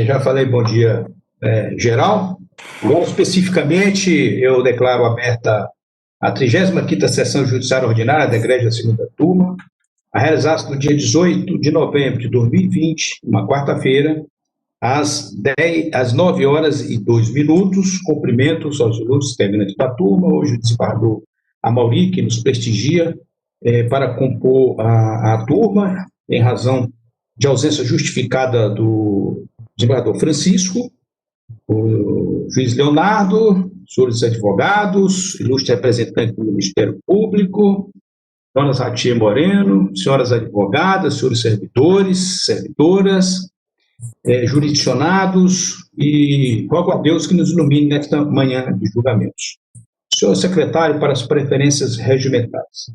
Já falei bom dia geral. Agora, especificamente, eu declaro aberta a 35ª Sessão Judiciária Ordinária da Igreja Segunda Turma, a realizar-se no dia 18 de novembro de 2020, uma quarta-feira, às 9 horas e 2 minutos. Cumprimentos aos ilustres integrantes da turma, hoje o desembargador Amauri, que nos prestigia para compor a turma, em razão de ausência justificada do desembargador Francisco, o juiz Leonardo, senhores advogados, ilustre representante do Ministério Público, dona Zatia Moreno, senhoras advogadas, senhores servidores, servidoras, jurisdicionados, e rogo a Deus que nos ilumine nesta manhã de julgamentos. Senhor secretário, para as preferências regimentais.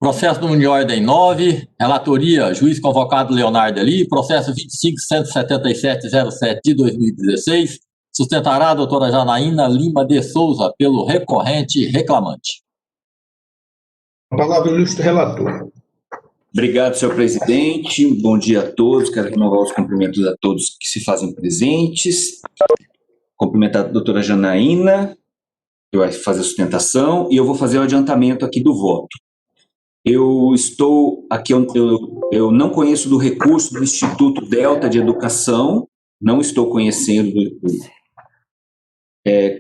Processo número de ordem 9, relatoria, juiz convocado Leonardo Ali, processo 25.177.07 de 2016, sustentará a doutora Janaína Lima de Souza, pelo recorrente reclamante. A palavra do ilustre relator. Obrigado, senhor presidente. Bom dia a todos. Quero renovar os cumprimentos a todos que se fazem presentes. Cumprimentar a doutora Janaína, que vai fazer a sustentação, e eu vou fazer o adiantamento aqui do voto. Eu estou aqui, eu não conheço do recurso do Instituto Delta de Educação, não estou conhecendo,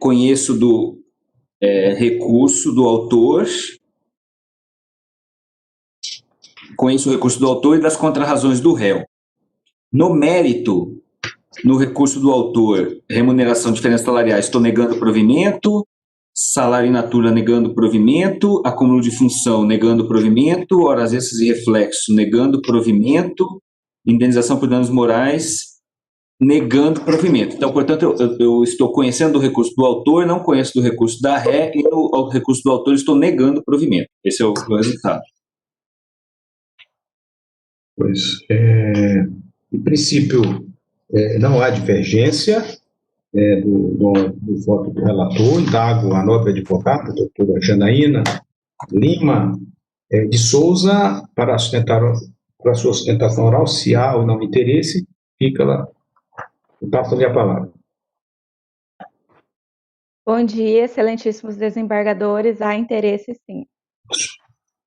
conheço do recurso do autor, conheço o recurso do autor e das contrarrazões do réu. No mérito, no recurso do autor, remuneração de diferenças salariais, estou negando provimento, salário in natura negando provimento, acúmulo de função negando provimento, horas extras e reflexo negando provimento, indenização por danos morais negando provimento. Então, portanto, eu estou conhecendo do recurso do autor, não conheço do recurso da ré, e no recurso do autor estou negando provimento. Esse é o resultado. Pois, em princípio, não há divergência do voto do relator. Indago a nobre advogada, a doutora Janaína Lima de Souza, para a sua sustentação oral, se há ou não interesse, passo-lhe a palavra. Bom dia, excelentíssimos desembargadores. Há interesse, sim.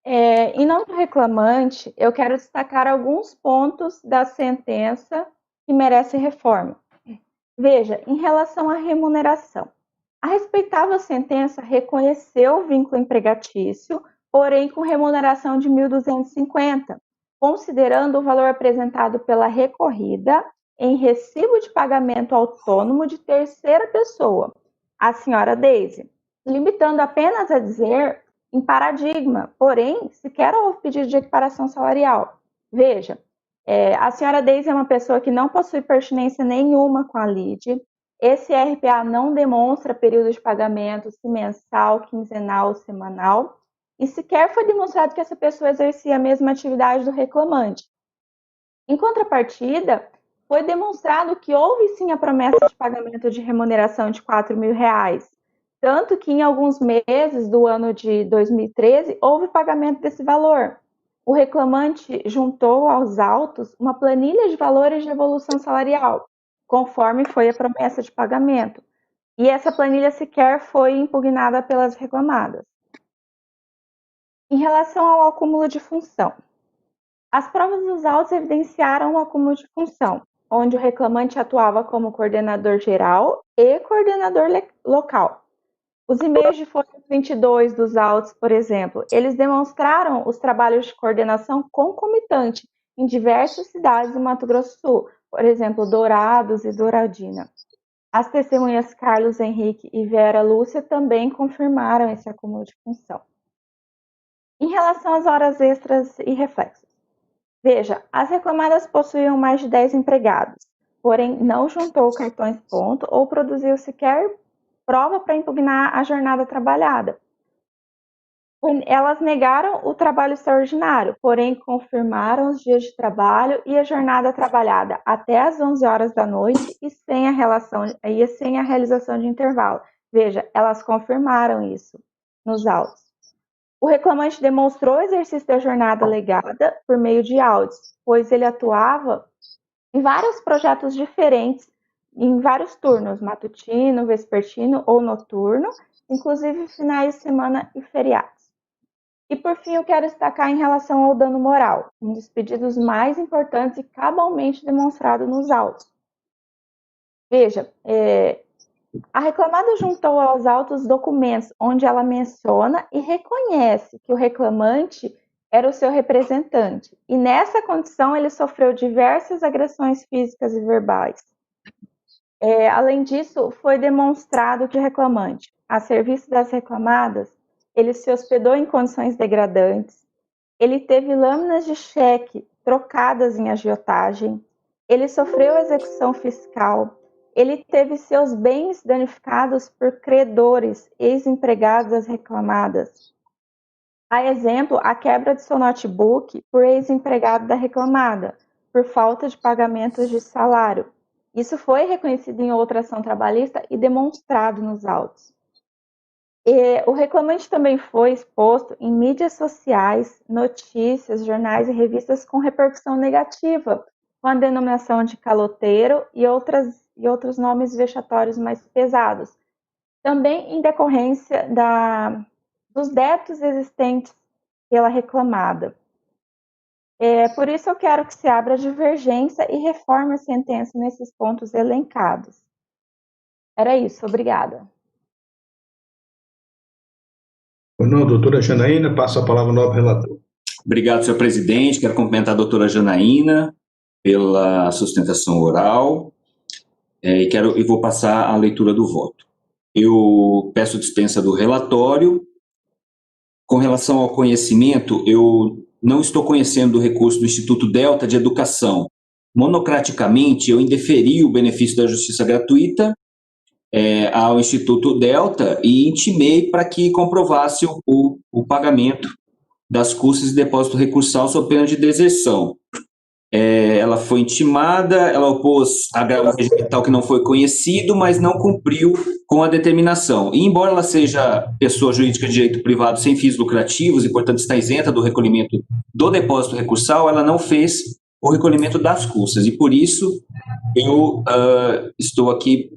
Em nome do reclamante, eu quero destacar alguns pontos da sentença que merecem reforma. Veja, em relação à remuneração, a respeitável sentença reconheceu o vínculo empregatício, porém com remuneração de 1.250, considerando o valor apresentado pela recorrida em recibo de pagamento autônomo de terceira pessoa, a senhora Deise, limitando apenas a dizer em paradigma, porém, sequer houve pedido de equiparação salarial. Veja, a senhora Deise é uma pessoa que não possui pertinência nenhuma com a LIDE. Esse RPA não demonstra período de pagamento se mensal, quinzenal ou semanal, e sequer foi demonstrado que essa pessoa exercia a mesma atividade do reclamante. Em contrapartida, foi demonstrado que houve sim a promessa de pagamento de remuneração de R$4.000, tanto que em alguns meses do ano de 2013 houve pagamento desse valor. O reclamante juntou aos autos uma planilha de valores de evolução salarial, conforme foi a promessa de pagamento, e essa planilha sequer foi impugnada pelas reclamadas. Em relação ao acúmulo de função, as provas dos autos evidenciaram o acúmulo de função, onde o reclamante atuava como coordenador geral e coordenador local. Os e-mails de folha 22 dos autos, por exemplo, eles demonstraram os trabalhos de coordenação concomitante em diversas cidades do Mato Grosso do Sul, por exemplo, Dourados e Douradina. As testemunhas Carlos Henrique e Vera Lúcia também confirmaram esse acúmulo de função. Em relação às horas extras e reflexos, veja, as reclamadas possuíam mais de 10 empregados, porém não juntou cartões ponto ou produziu sequer prova para impugnar a jornada trabalhada. Elas negaram o trabalho extraordinário, porém confirmaram os dias de trabalho e a jornada trabalhada até às 11 horas da noite e sem a realização de intervalo. Veja, elas confirmaram isso nos autos. O reclamante demonstrou o exercício da jornada alegada por meio de áudios, pois ele atuava em vários projetos diferentes, em vários turnos, matutino, vespertino ou noturno, inclusive finais de semana e feriados. E por fim, eu quero destacar em relação ao dano moral, um dos pedidos mais importantes e cabalmente demonstrado nos autos. Veja, a reclamada juntou aos autos documentos onde ela menciona e reconhece que o reclamante era o seu representante, e nessa condição ele sofreu diversas agressões físicas e verbais. Além disso, foi demonstrado que o reclamante, a serviço das reclamadas, ele se hospedou em condições degradantes, ele teve lâminas de cheque trocadas em agiotagem, ele sofreu execução fiscal, ele teve seus bens danificados por credores, ex-empregados das reclamadas. A exemplo, a quebra de seu notebook por ex-empregado da reclamada, por falta de pagamentos de salário. Isso foi reconhecido em outra ação trabalhista e demonstrado nos autos. O reclamante também foi exposto em mídias sociais, notícias, jornais e revistas com repercussão negativa, com a denominação de caloteiro e outros nomes vexatórios mais pesados. Também em decorrência dos débitos existentes pela reclamada. Por isso eu quero que se abra divergência e reforme a sentença nesses pontos elencados. Era isso, obrigada. Não, doutora Janaína, passo a palavra ao novo relator. Obrigado, senhor presidente. Quero cumprimentar a doutora Janaína pela sustentação oral e vou passar a leitura do voto. Eu peço dispensa do relatório. Com relação ao conhecimento, eu não estou conhecendo o recurso do Instituto Delta de Educação. Monocraticamente, eu indeferi o benefício da justiça gratuita ao Instituto Delta e intimei para que comprovasse o pagamento das custas de depósito recursal sob pena de deserção. Ela foi intimada, ela opôs agravo regimental que não foi conhecido, mas não cumpriu com a determinação. E embora ela seja pessoa jurídica de direito privado sem fins lucrativos e, portanto, está isenta do recolhimento do depósito recursal, ela não fez o recolhimento das custas. E, por isso, eu estou aqui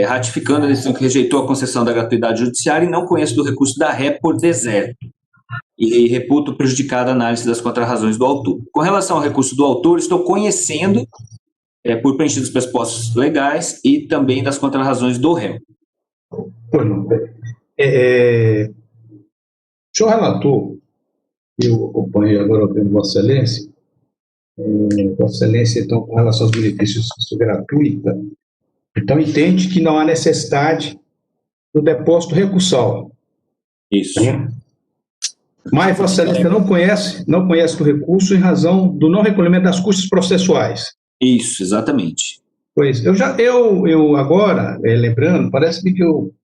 ratificando a decisão que rejeitou a concessão da gratuidade judiciária e não conheço do recurso da ré por deserto. E reputo prejudicada a análise das contrarrazões do autor. Com relação ao recurso do autor, estou conhecendo por preenchidos pressupostos legais e também das contrarrazões do réu. Senhor relator, eu acompanhei agora o Vossa Excelência. Vossa Excelência, então, com relação aos benefícios gratuita, então entende que não há necessidade do depósito recursal. Isso. Mas Vossa Excelência não conhece o recurso em razão do não recolhimento das custas processuais. Isso, exatamente. Pois, eu agora, lembrando, parece-me que eu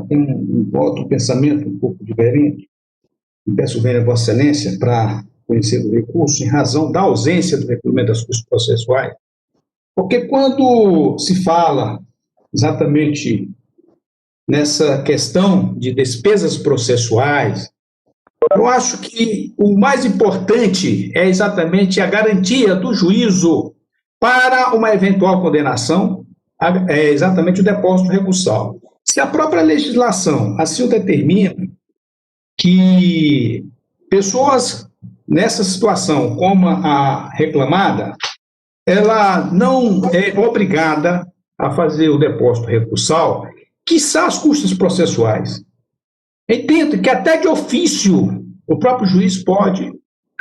tenho um outro pensamento um pouco diferente, e peço bem a Vossa Excelência para conhecer o recurso em razão da ausência do recolhimento das custas processuais, porque quando se fala exatamente nessa questão de despesas processuais, eu acho que o mais importante é exatamente a garantia do juízo para uma eventual condenação, é exatamente o depósito recursal. Se a própria legislação assim o determina, que pessoas nessa situação, como a reclamada, ela não é obrigada a fazer o depósito recursal, quiçá as custas processuais. Entendo que até de ofício o próprio juiz pode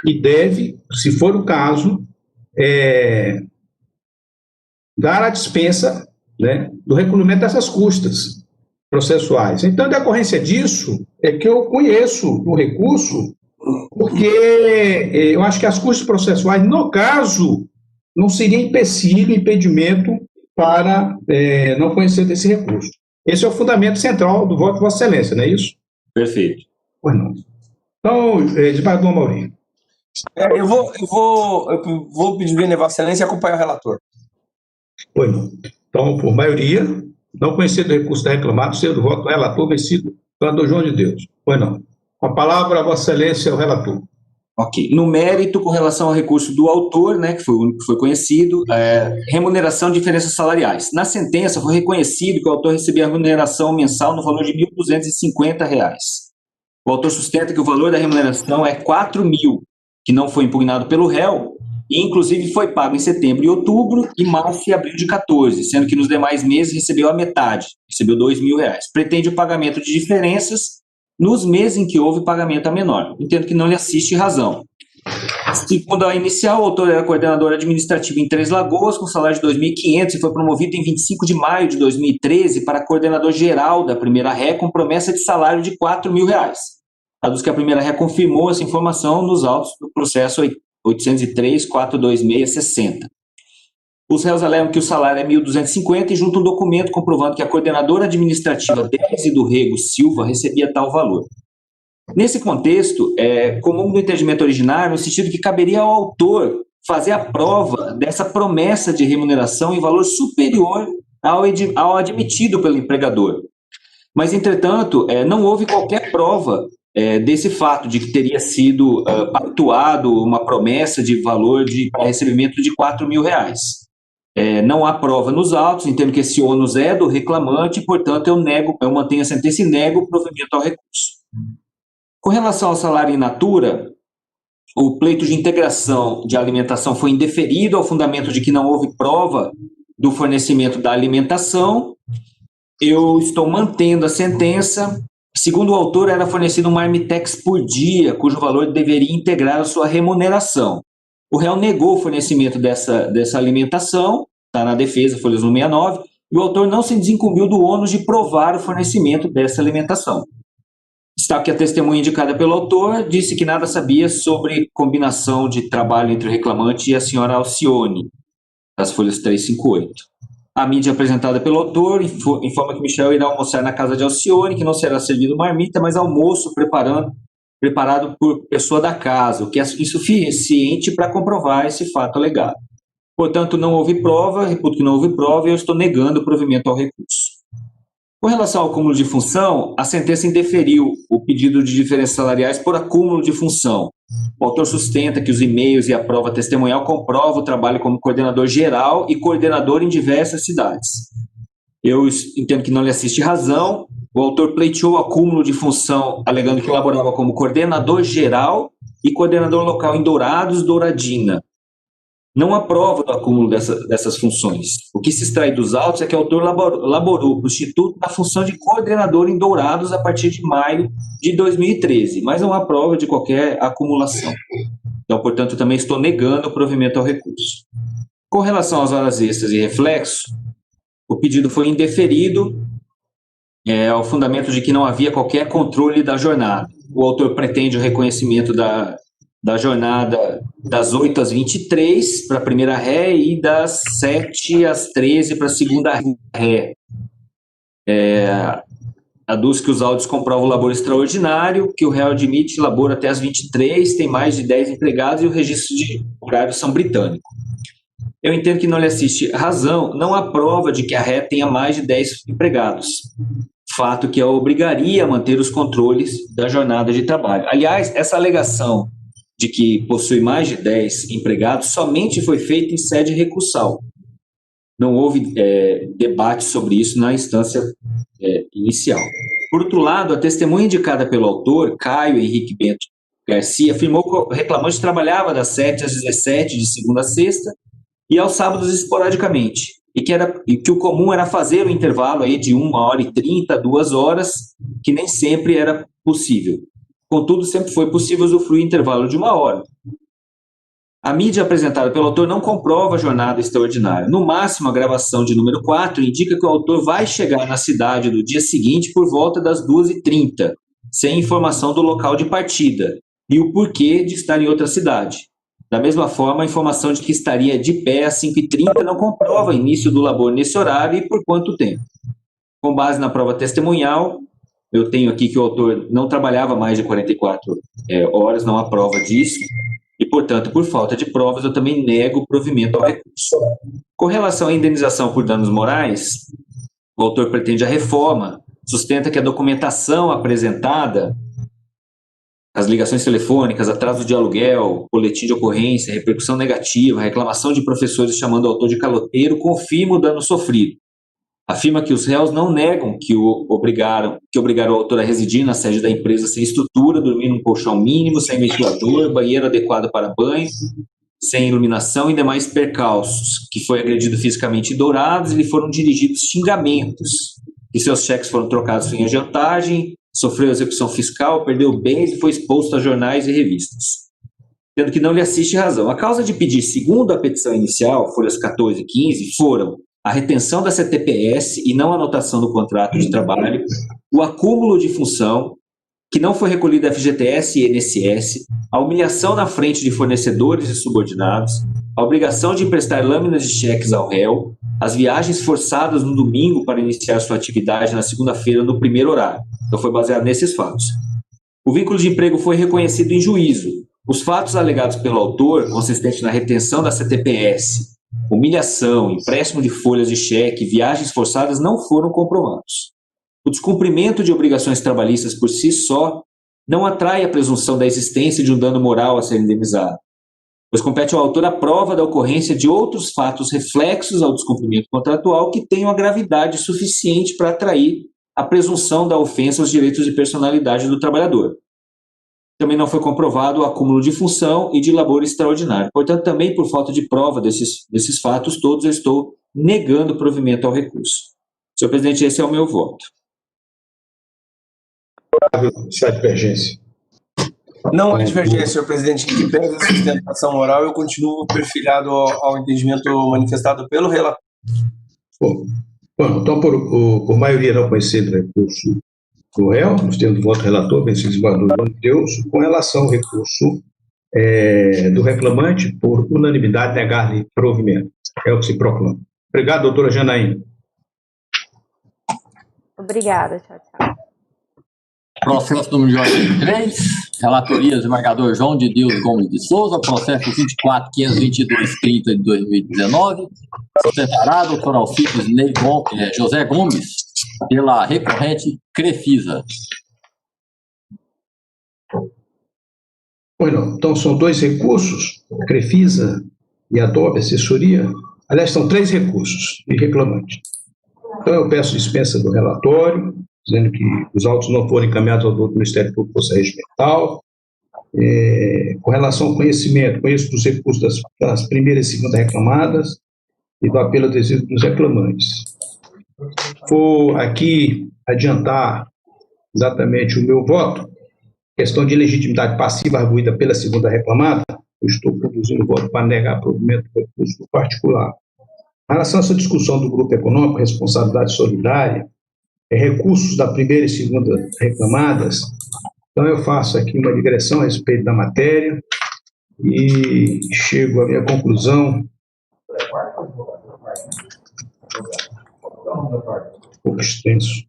e deve, se for o caso, dar a dispensa, né, do recolhimento dessas custas processuais. Então, em decorrência disso, é que eu conheço o recurso, porque eu acho que as custas processuais, no caso, não seria empecilho, impedimento para não conhecer desse recurso. Esse é o fundamento central do voto de Vossa Excelência, não é isso? Perfeito. Pois não. Então, desembargador Maurinho. Eu vou pedir a Vossa Excelência acompanhar o relator. Pois não. Então, por maioria, não conhecer do recurso da reclamada, ser do voto do relator vencido pelo João de Deus. Pois não. Com a palavra, a Vossa Excelência, o relator. Ok. No mérito, com relação ao recurso do autor, né, que foi o único que foi conhecido, remuneração de diferenças salariais. Na sentença, foi reconhecido que o autor recebia a remuneração mensal no valor de R$ 1.250. O autor sustenta que o valor da remuneração é R$ 4.000, que não foi impugnado pelo réu, e inclusive foi pago em setembro e outubro, e março e abril de 14, sendo que nos demais meses recebeu a metade, recebeu R$ 2.000. Pretende o pagamento de diferenças nos meses em que houve pagamento a menor. Entendo que não lhe assiste razão. Segundo a inicial, o autor era coordenador administrativo em Três Lagoas, com salário de R$ 2.500, e foi promovido em 25 de maio de 2013 para coordenador geral da Primeira Ré, com promessa de salário de R$ 4.000. Traduz que a Primeira Ré confirmou essa informação nos autos do processo 803.426.60. Os réus alegam que o salário é R$ 1.250 e juntam um documento comprovando que a coordenadora administrativa Deise do Rego Silva recebia tal valor. Nesse contexto, é comum no entendimento originário, no sentido que caberia ao autor fazer a prova dessa promessa de remuneração em valor superior ao admitido pelo empregador. Mas, entretanto, não houve qualquer prova desse fato, de que teria sido pactuado uma promessa de valor para recebimento de R$ 4.000. Não há prova nos autos, entendo que esse ônus é do reclamante, e, portanto, eu mantenho a sentença e nego o provimento ao recurso. Com relação ao salário in natura, o pleito de integração de alimentação foi indeferido ao fundamento de que não houve prova do fornecimento da alimentação. Eu estou mantendo a sentença. Segundo o autor, era fornecido um marmitex por dia, cujo valor deveria integrar a sua remuneração. O réu negou o fornecimento dessa alimentação, está na defesa, folhas 169, e o autor não se desincumbiu do ônus de provar o fornecimento dessa alimentação. Está que a testemunha indicada pelo autor disse que nada sabia sobre combinação de trabalho entre o reclamante e a senhora Alcione, das folhas 358. A mídia apresentada pelo autor informa que Michel irá almoçar na casa de Alcione, que não será servido marmita, mas almoço preparado por pessoa da casa, o que é insuficiente para comprovar esse fato alegado. Portanto, não houve prova, reputo que não houve prova, e eu estou negando o provimento ao recurso. Com relação ao acúmulo de função, a sentença indeferiu o pedido de diferenças salariais por acúmulo de função. O autor sustenta que os e-mails e a prova testemunhal comprovam o trabalho como coordenador geral e coordenador em diversas cidades. Eu entendo que não lhe assiste razão. O autor pleiteou o acúmulo de função, alegando que elaborava como coordenador geral e coordenador local em Dourados, Douradina. Não há prova do acúmulo dessas funções. O que se extrai dos autos é que o autor laborou para o Instituto na função de coordenador em Dourados a partir de maio de 2013, mas não há prova de qualquer acumulação. Então, portanto, eu também estou negando o provimento ao recurso. Com relação às horas extras e reflexos, o pedido foi indeferido ao fundamento de que não havia qualquer controle da jornada. O autor pretende o reconhecimento da jornada das 8 às 23 para a primeira ré e das 7 às 13 para a segunda ré. Aduz que os autos comprovam o labor extraordinário, que o réu admite labor até às 23, tem mais de 10 empregados e o registro de horários são britânico. Eu entendo que não lhe assiste razão, não há prova de que a ré tenha mais de 10 empregados. Fato que a obrigaria a manter os controles da jornada de trabalho. Aliás, essa alegação de que possui mais de 10 empregados somente foi feita em sede recursal. Não houve debate sobre isso na instância inicial. Por outro lado, a testemunha indicada pelo autor, Caio Henrique Bento Garcia, afirmou que o reclamante trabalhava das 7 às 17, de segunda a sexta, e aos sábados esporadicamente, e que o comum era fazer o intervalo aí de 1h30, 2 horas, que nem sempre era possível. Contudo, sempre foi possível usufruir o intervalo de 1 hora. A mídia apresentada pelo autor não comprova a jornada extraordinária. No máximo, a gravação de número 4 indica que o autor vai chegar na cidade do dia seguinte por volta das 2h30, sem informação do local de partida e o porquê de estar em outra cidade. Da mesma forma, a informação de que estaria de pé às 5h30 não comprova o início do labor nesse horário e por quanto tempo. Com base na prova testemunhal, eu tenho aqui que o autor não trabalhava mais de 44 horas, não há prova disso, e, portanto, por falta de provas, eu também nego o provimento ao recurso. Com relação à indenização por danos morais, o autor pretende a reforma, sustenta que a documentação apresentada as ligações telefônicas, atraso de aluguel, boletim de ocorrência, repercussão negativa, reclamação de professores chamando o autor de caloteiro, confirma o dano sofrido. Afirma que os réus não negam que obrigaram o autor a residir na sede da empresa sem estrutura, dormir num colchão mínimo, sem ventilador, banheiro adequado para banho, sem iluminação e demais percalços, que foi agredido fisicamente em Dourados e lhe foram dirigidos xingamentos, que seus cheques foram trocados sem agiotagem, sofreu execução fiscal, perdeu bens e foi exposto a jornais e revistas, tendo que não lhe assiste razão. A causa de pedir, segundo a petição inicial, folhas 14 e 15, foram a retenção da CTPS e não anotação no contrato de trabalho, o acúmulo de função, que não foi recolhido FGTS e INSS, a humilhação na frente de fornecedores e subordinados, a obrigação de emprestar lâminas de cheques ao réu, as viagens forçadas no domingo para iniciar sua atividade na segunda-feira no primeiro horário. Então foi baseado nesses fatos. O vínculo de emprego foi reconhecido em juízo. Os fatos alegados pelo autor, consistente na retenção da CTPS, humilhação, empréstimo de folhas de cheque, viagens forçadas, não foram comprovados. O descumprimento de obrigações trabalhistas por si só não atrai a presunção da existência de um dano moral a ser indenizado, pois compete ao autor a prova da ocorrência de outros fatos reflexos ao descumprimento contratual que tenham a gravidade suficiente para atrair a presunção da ofensa aos direitos de personalidade do trabalhador. Também não foi comprovado o acúmulo de função e de labor extraordinário. Portanto, também por falta de prova desses fatos todos, eu estou negando provimento ao recurso. Senhor presidente, esse é o meu voto. Se há divergência. Não há divergência, senhor presidente, que pesa a sustentação moral, eu continuo perfilhado ao entendimento manifestado pelo relator. Bom, então, por maioria não conhecida do recurso do réu, nós temos o voto do relator, vencido desembargador de Deus, com relação ao recurso do reclamante, por unanimidade, negar-lhe provimento. É o que se proclama. Obrigado, doutora Janaína. Obrigada, tchau. Processo número 83, relatoria do desembargador João de Deus Gomes de Souza, processo 24.522.30 de 2019, sustentará a doutora Alcides José Gomes, pela recorrente Crefisa. Bueno, então, são dois recursos, Crefisa e Adobe Assessoria. Aliás, são três recursos de reclamante. Então, eu peço dispensa do relatório, dizendo que os autos não foram encaminhados ao Ministério Público Regimental. Com relação ao conheço dos recursos das primeiras e segundas reclamadas e do apelo adesivo dos reclamantes. Vou aqui adiantar exatamente o meu voto. Questão de legitimidade passiva arguída pela segunda reclamada, eu estou produzindo o voto para negar provimento do recurso particular. Em relação a essa discussão do grupo econômico, responsabilidade solidária, recursos da primeira e segunda reclamadas, então eu faço aqui uma digressão a respeito da matéria e chego à minha conclusão. Um pouco extenso.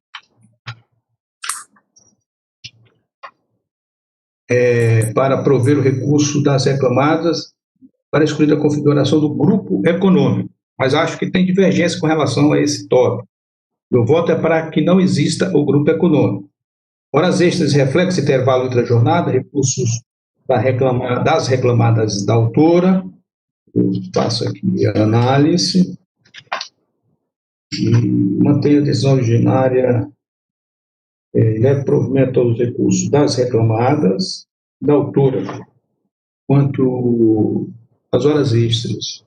Para prover o recurso das reclamadas para excluir a configuração do grupo econômico, mas acho que tem divergência com relação a esse tópico. Meu voto é para que não exista o grupo econômico. Horas extras, reflexo, intervalo entre a jornada, recursos das reclamadas da autora. Eu faço aqui a análise. E mantenho a decisão originária, leve provimento aos recursos das reclamadas da autora, quanto às horas extras.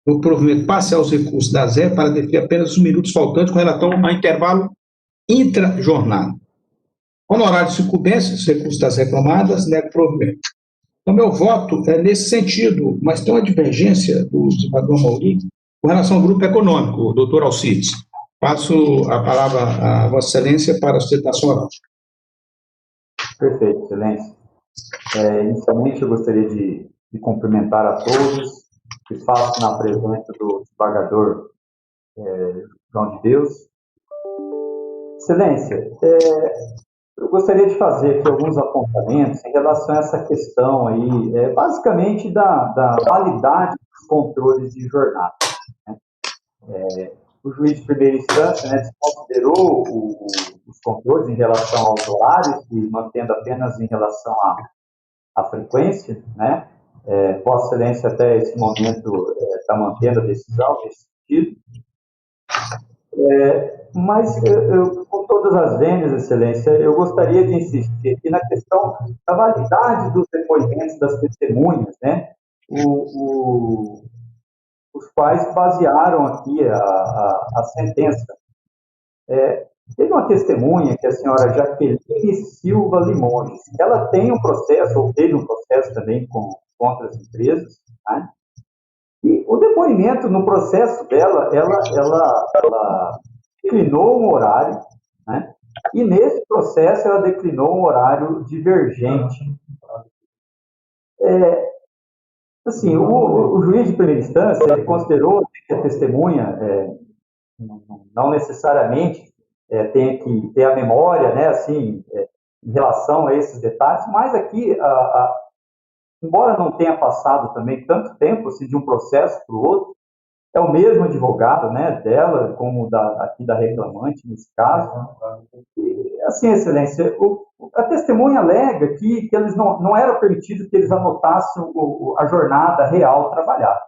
O provimento passe aos recursos da ZE para definir apenas os minutos faltantes com relação ao intervalo intra-jornada. Honorário de sucumbência, os recursos das reclamadas, nego provimento. Então, meu voto é nesse sentido, mas tem uma divergência do desembargador Mauri com relação ao grupo econômico, doutor Alcides. Passo a palavra a Vossa Excelência para a sustentação oral. Perfeito, Excelência. Inicialmente, eu gostaria de cumprimentar a todos, que faço na presença do desembargador João de Deus. Excelência, eu gostaria de fazer aqui alguns apontamentos em relação a essa questão aí, basicamente da validade dos controles de jornada. o juiz de primeira instância, né, desconsiderou os controles em relação aos horários, e mantendo apenas em relação à frequência, né? Vossa Excelência até esse momento está mantendo a decisão nesse sentido. Mas, com todas as vênias, Excelência, eu gostaria de insistir aqui na questão da validade dos depoimentos das testemunhas, né? Os quais basearam aqui a sentença. Teve uma testemunha, que é a senhora Jaqueline Silva Limones. Ela tem um processo, ou teve um processo também contra as empresas, né? E o depoimento no processo dela, ela declinou um horário, né? E nesse processo ela declinou um horário divergente. Assim, o juiz de primeira instância, ele considerou que a testemunha não necessariamente tem que ter a memória, né, assim, em relação a esses detalhes, mas aqui, embora não tenha passado também tanto tempo assim, de um processo para o outro, é o mesmo advogado, né, dela, como aqui da reclamante, nesse caso. E, assim, Excelência, a testemunha alega que eles não era permitido que eles anotassem a jornada real trabalhada.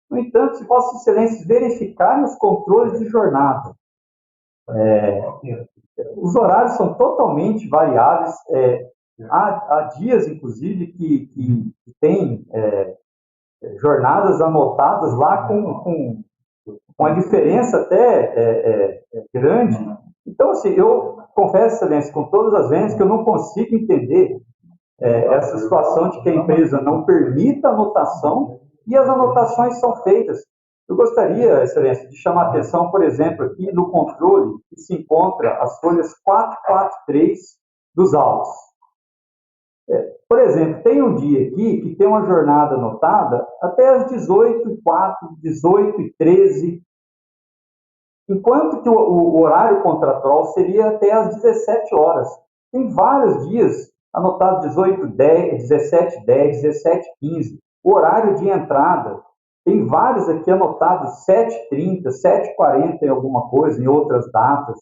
No entanto, se Vossa Excelência verificar os controles de jornada, os horários são totalmente variáveis. Há dias, inclusive, que tem jornadas anotadas lá com uma diferença até grande. Então, assim, eu confesso, Excelência, com todas as vezes que eu não consigo entender essa situação de que a empresa não permita anotação e as anotações são feitas. Eu gostaria, Excelência, de chamar a atenção, por exemplo, aqui no controle, que se encontra as folhas 443 dos autos. Por exemplo, tem um dia aqui que tem uma jornada anotada até as 18h04, 18h13, enquanto que o horário contratual seria até as 17 horas. Tem vários dias anotados 18h10, 17h10, 17h15. O horário de entrada, tem vários aqui anotados 7h30, 7h40 em alguma coisa, em outras datas.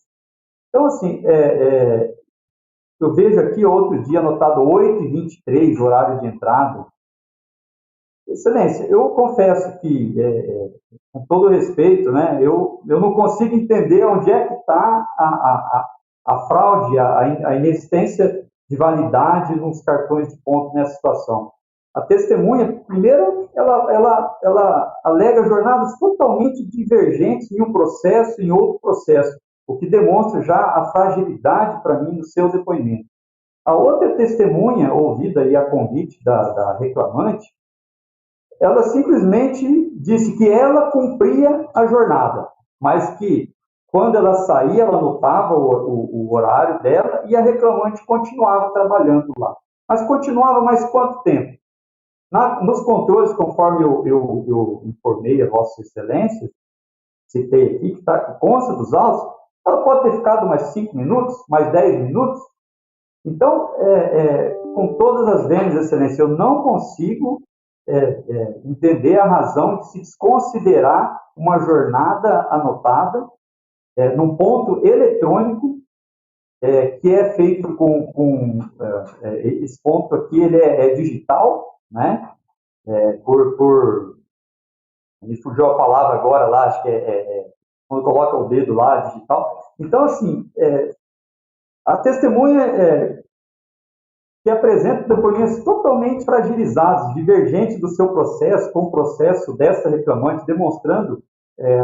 Então, assim, eu vejo aqui outro dia anotado 8h23, horário de entrada. Excelência, eu confesso que, com todo respeito, né, eu não consigo entender onde é que está a fraude, a inexistência de validade nos cartões de ponto nessa situação. A testemunha, primeiro, ela alega jornadas totalmente divergentes em um processo e em outro processo, o que demonstra já a fragilidade, para mim, do seu depoimento. A outra testemunha, ouvida aí a convite da reclamante, ela simplesmente disse que ela cumpria a jornada, mas que, quando ela saía, ela anotava o horário dela e a reclamante continuava trabalhando lá. Mas continuava mais quanto tempo? Nos controles, conforme eu informei a Vossa Excelência, citei aqui, que consta dos autos, ela pode ter ficado mais 5 minutos, mais 10 minutos. Então, com todas as vênias, Excelência, eu não consigo entender a razão de se desconsiderar uma jornada anotada num ponto eletrônico que é feito com esse ponto aqui, ele é digital, né? Me fugiu a palavra agora lá, acho que quando coloca o dedo lá, digital. Então, assim, a testemunha que apresenta depoimentos totalmente fragilizados, divergentes do seu processo, com o processo desta reclamante, demonstrando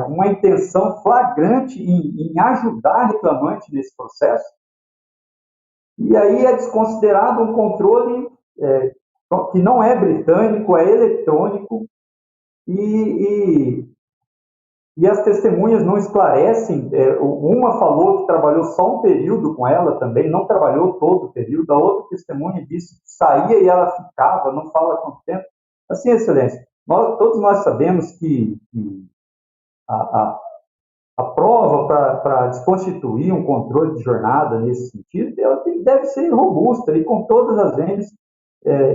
uma intenção flagrante em ajudar a reclamante nesse processo. E aí é desconsiderado um controle que não é britânico, é eletrônico, e as testemunhas não esclarecem. Uma falou que trabalhou só um período com ela também, não trabalhou todo o período. A outra testemunha disse que saía e ela ficava, não fala quanto tempo. Assim, Excelência, todos nós sabemos que a prova para desconstituir um controle de jornada nesse sentido, ela deve ser robusta, e com todas as vezes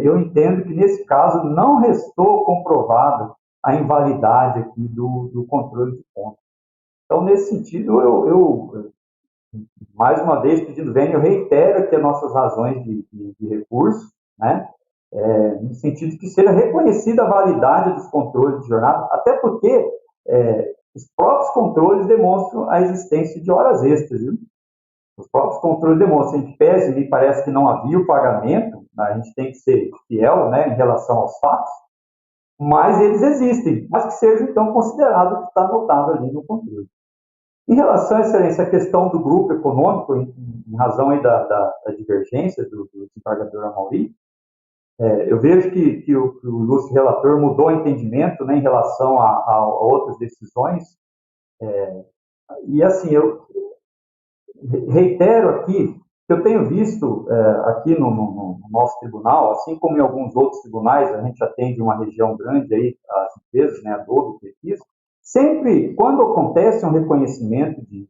eu entendo que nesse caso não restou comprovada a invalidade aqui do controle de ponto. Então, nesse sentido, eu mais uma vez, pedindo vênia, eu reitero aqui as nossas razões de recurso, né? No sentido de que seja reconhecida a validade dos controles de jornada, até porque os próprios controles demonstram a existência de horas extras, viu? Os próprios controles demonstram, em pese, me parece que não havia o pagamento, a gente tem que ser fiel, né, em relação aos fatos, mas eles existem, mas que seja, então, considerado o que está anotado ali no controle. Em relação, Excelência, à questão do grupo econômico, em razão aí da divergência do desembargador Amauri, eu vejo que o ilustre relator mudou o entendimento, né, em relação a outras decisões, e assim, eu reitero aqui que eu tenho visto aqui no nosso tribunal, assim como em alguns outros tribunais, a gente atende uma região grande aí, as empresas, né, Adobe, Pesquisa, sempre, quando acontece um reconhecimento de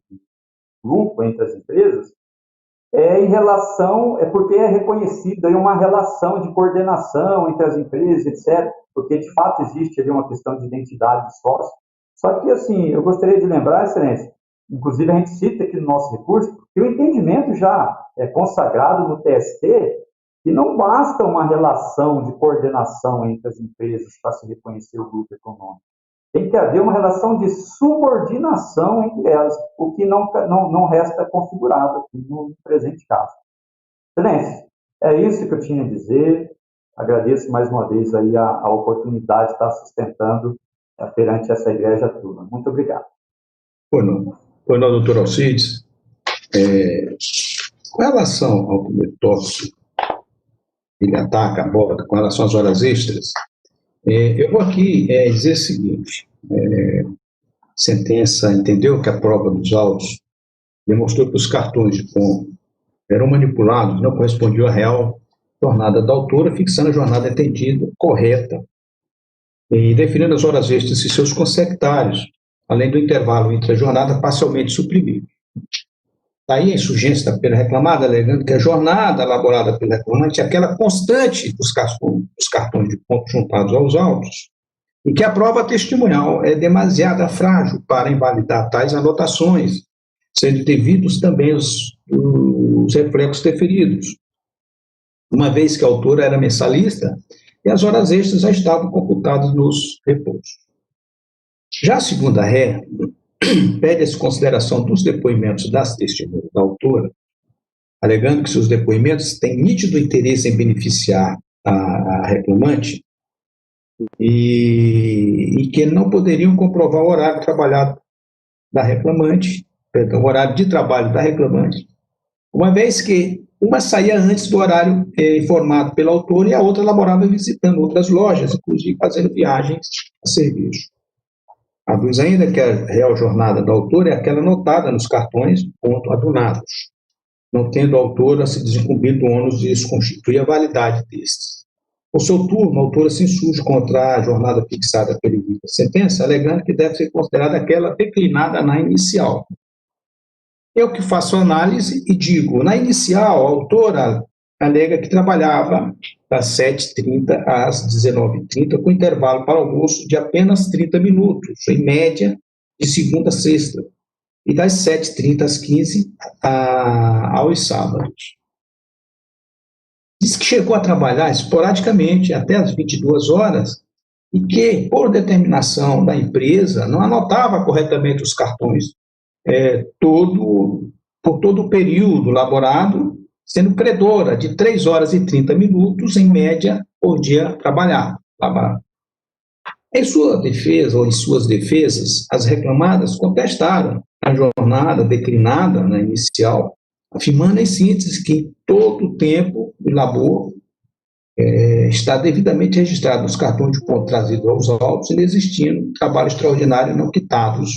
grupo entre as empresas, em relação, porque é reconhecida aí uma relação de coordenação entre as empresas, etc., porque de fato existe ali uma questão de identidade de sócio. Só que, assim, eu gostaria de lembrar, Excelência, inclusive a gente cita aqui no nosso recurso, que o entendimento já é consagrado no TST, que não basta uma relação de coordenação entre as empresas para se reconhecer o grupo econômico. Tem que haver uma relação de subordinação entre elas, o que não resta configurado aqui no presente caso. Excelência, é isso que eu tinha a dizer. Agradeço mais uma vez aí a oportunidade de estar sustentando perante essa igreja toda. Muito obrigado. Pois não, doutor Alcides. Com relação ao primeiro tópico, ele ataca, aborda, com relação às horas extras, eu vou aqui dizer o seguinte, sentença entendeu que a prova dos autos demonstrou que os cartões de ponto eram manipulados, não correspondiam à real jornada da autora, fixando a jornada entendida correta e definindo as horas extras e seus consectários, além do intervalo entre a jornada parcialmente suprimido. Daí a insurgência da pena reclamada, alegando que a jornada elaborada pelo reclamante é aquela constante dos cartões de ponto juntados aos autos, e que a prova testemunhal é demasiado frágil para invalidar tais anotações, sendo devidos também os reflexos deferidos, uma vez que a autora era mensalista e as horas extras já estavam computadas nos repousos. Já a segunda ré pede-se consideração dos depoimentos das testemunhas da autora, alegando que seus depoimentos têm nítido interesse em beneficiar a reclamante e que não poderiam comprovar o horário trabalhado da reclamante, o horário de trabalho da reclamante, uma vez que uma saía antes do horário informado pela autora e a outra elaborava visitando outras lojas, inclusive fazendo viagens a serviço. Aduz ainda que a real jornada da autora é aquela anotada nos cartões ponto adunados, não tendo a autora se desincumbir do ônus de isso constituir a validade destes. Por seu turno, a autora se insurge contra a jornada fixada pela sentença, alegando que deve ser considerada aquela declinada na inicial. Eu que faço análise e digo, na inicial, a autora alega que trabalhava das 7h30 às 19h30, com intervalo para almoço de apenas 30 minutos, em média, de segunda a sexta, e das 7h30 às 15h aos sábados. Diz que chegou a trabalhar esporadicamente até às 22 horas e que, por determinação da empresa, não anotava corretamente os cartões por todo o período laborado, sendo credora de 3 horas e 30 minutos, em média, por dia trabalhado. Em sua defesa, ou em suas defesas, as reclamadas contestaram a jornada declinada na inicial, afirmando em síntese que em todo o tempo de labor está devidamente registrado nos cartões de ponto trazidos aos autos, inexistindo trabalho extraordinário não quitados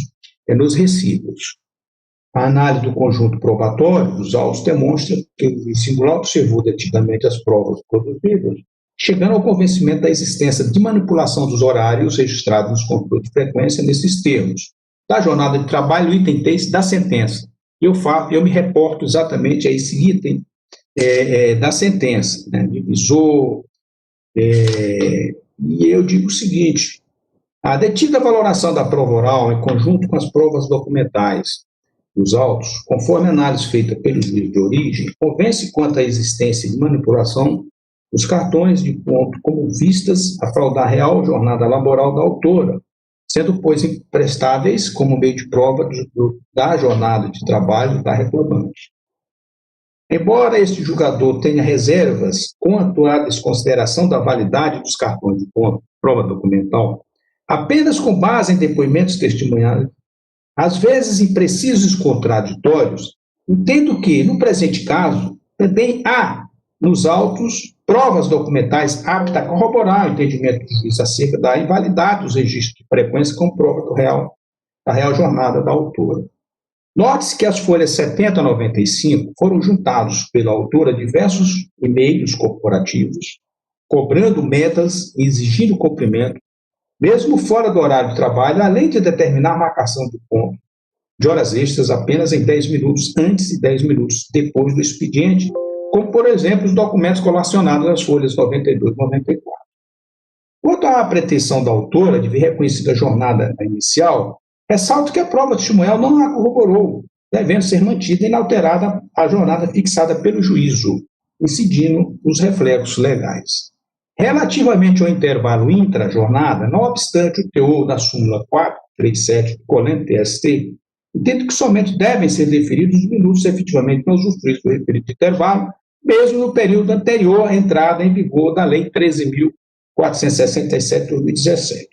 nos recibos. A análise do conjunto probatório dos autos demonstra que o singular observou detidamente as provas produzidas, chegando ao convencimento da existência de manipulação dos horários registrados nos controles de frequência nesses termos, da jornada de trabalho, item 3 da sentença. Eu me reporto exatamente a esse item da sentença, né, divisor, e eu digo o seguinte, A detida valoração da prova oral, em conjunto com as provas documentais dos autos, conforme a análise feita pelo juiz de origem, convence quanto à existência de manipulação dos cartões de ponto como vistas a fraudar a real jornada laboral da autora, sendo, pois, imprestáveis como meio de prova da jornada de trabalho da reclamante. Embora este julgador tenha reservas quanto à desconsideração da validade dos cartões de ponto, prova documental, apenas com base em depoimentos testemunhais, às vezes imprecisos e contraditórios, entendo que, no presente caso, também há, nos autos, provas documentais aptas a corroborar o entendimento do juiz acerca da invalidade dos registros de frequência como prova da real jornada da autora. Note-se que as folhas 70 a 95 foram juntados pela autora diversos e-mails corporativos, cobrando metas e exigindo cumprimento, mesmo fora do horário de trabalho, além de determinar marcação de ponto de horas extras apenas em 10 minutos antes e 10 minutos depois do expediente, como, por exemplo, os documentos colacionados nas folhas 92 e 94. Quanto à pretensão da autora de ver reconhecida a jornada inicial, ressalto que a prova testemunhal não a corroborou, devendo ser mantida inalterada a jornada fixada pelo juízo, incidindo os reflexos legais. Relativamente ao intervalo intra-jornada, não obstante o teor da súmula 437 do Colente TST, entendo que somente devem ser deferidos os minutos efetivamente não usufruídos do referido intervalo, mesmo no período anterior à entrada em vigor da Lei 13.467 de 2017.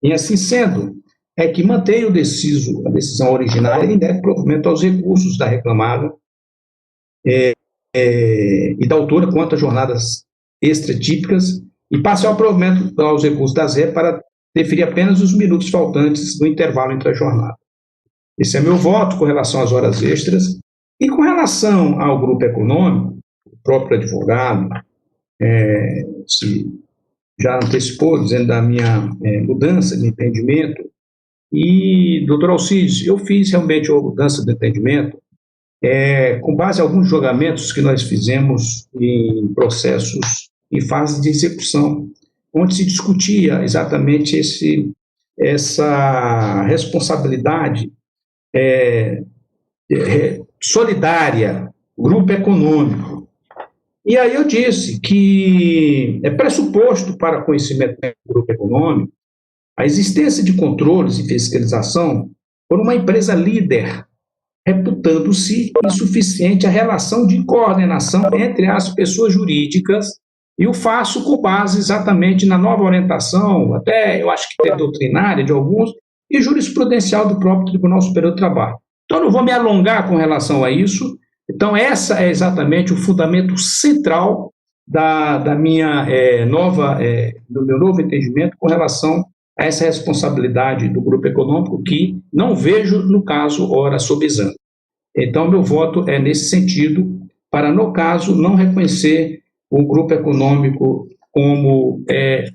E assim sendo, é que mantém a decisão originária e deve provimento aos recursos da reclamada e da autora quanto às jornadas extratípicas e passe ao provimento aos recursos das RE para deferir apenas os minutos faltantes do intervalo entre a jornada. Esse é meu voto com relação às horas extras. E com relação ao grupo econômico, o próprio advogado já antecipou, dizendo da minha mudança de entendimento. E, doutor Alcides, eu fiz realmente uma mudança de entendimento com base em alguns julgamentos que nós fizemos em processos em fase de execução, onde se discutia exatamente essa responsabilidade solidária, grupo econômico. E aí eu disse que é pressuposto para conhecimento do grupo econômico a existência de controles e fiscalização por uma empresa líder, reputando-se insuficiente a relação de coordenação entre as pessoas jurídicas, e o faço com base exatamente na nova orientação, até eu acho que doutrinária de alguns, e jurisprudencial do próprio Tribunal Superior do Trabalho. Então, eu não vou me alongar com relação a isso. Então, essa é exatamente o fundamento central do meu novo entendimento com relação a essa responsabilidade do grupo econômico que não vejo, no caso, ora sob exame. Então, meu voto é nesse sentido, para, no caso, não reconhecer o grupo econômico como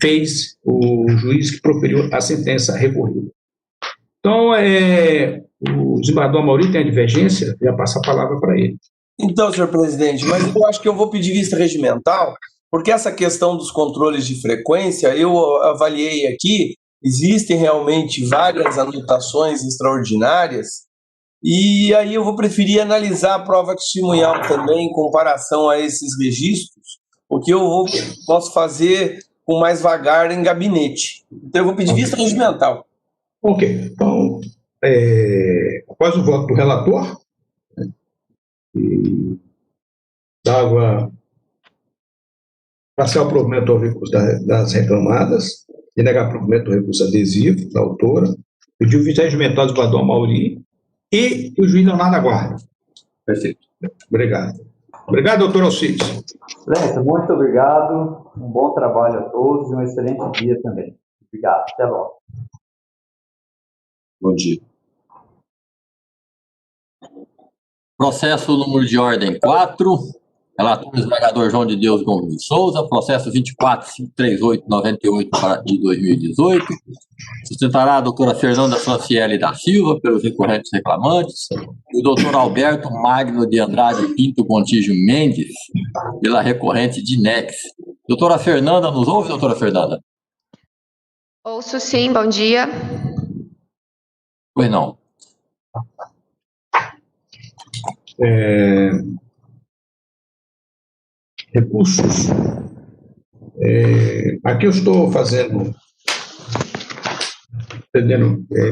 fez o juiz que proferiu a sentença recorrida. Então, o desembargador Amaury tem a divergência, já passa a palavra para ele. Então, senhor presidente, mas eu acho que eu vou pedir vista regimental, porque essa questão dos controles de frequência, eu avaliei aqui, existem realmente várias anotações extraordinárias, e aí eu vou preferir analisar a prova testemunhal também em comparação a esses registros, porque eu posso fazer com mais vagar em gabinete. Então eu vou pedir vista regimental. Ok. Então, após o voto do relator, dava parcial provimento ao recurso das reclamadas, e negar provimento do recurso adesivo da autora, pediu vista regimental do desembargador Amaury e o juiz Leonardo aguarda. Perfeito. Obrigado. Obrigado, doutor Alcides. Excelência, muito obrigado. Um bom trabalho a todos e um excelente dia também. Obrigado. Até logo. Bom dia. Processo número de ordem 4, relator esmagador João de Deus Gomes de Souza, processo 24.538.98 de 2018, sustentará a doutora Fernanda Franciele da Silva pelos recorrentes reclamantes, e o doutor Alberto Magno de Andrade Pinto Contígio Mendes, pela recorrente de NEX. Doutora Fernanda, nos ouve, doutora Fernanda? Ouço sim, bom dia. Pois não. Recursos. Aqui eu estou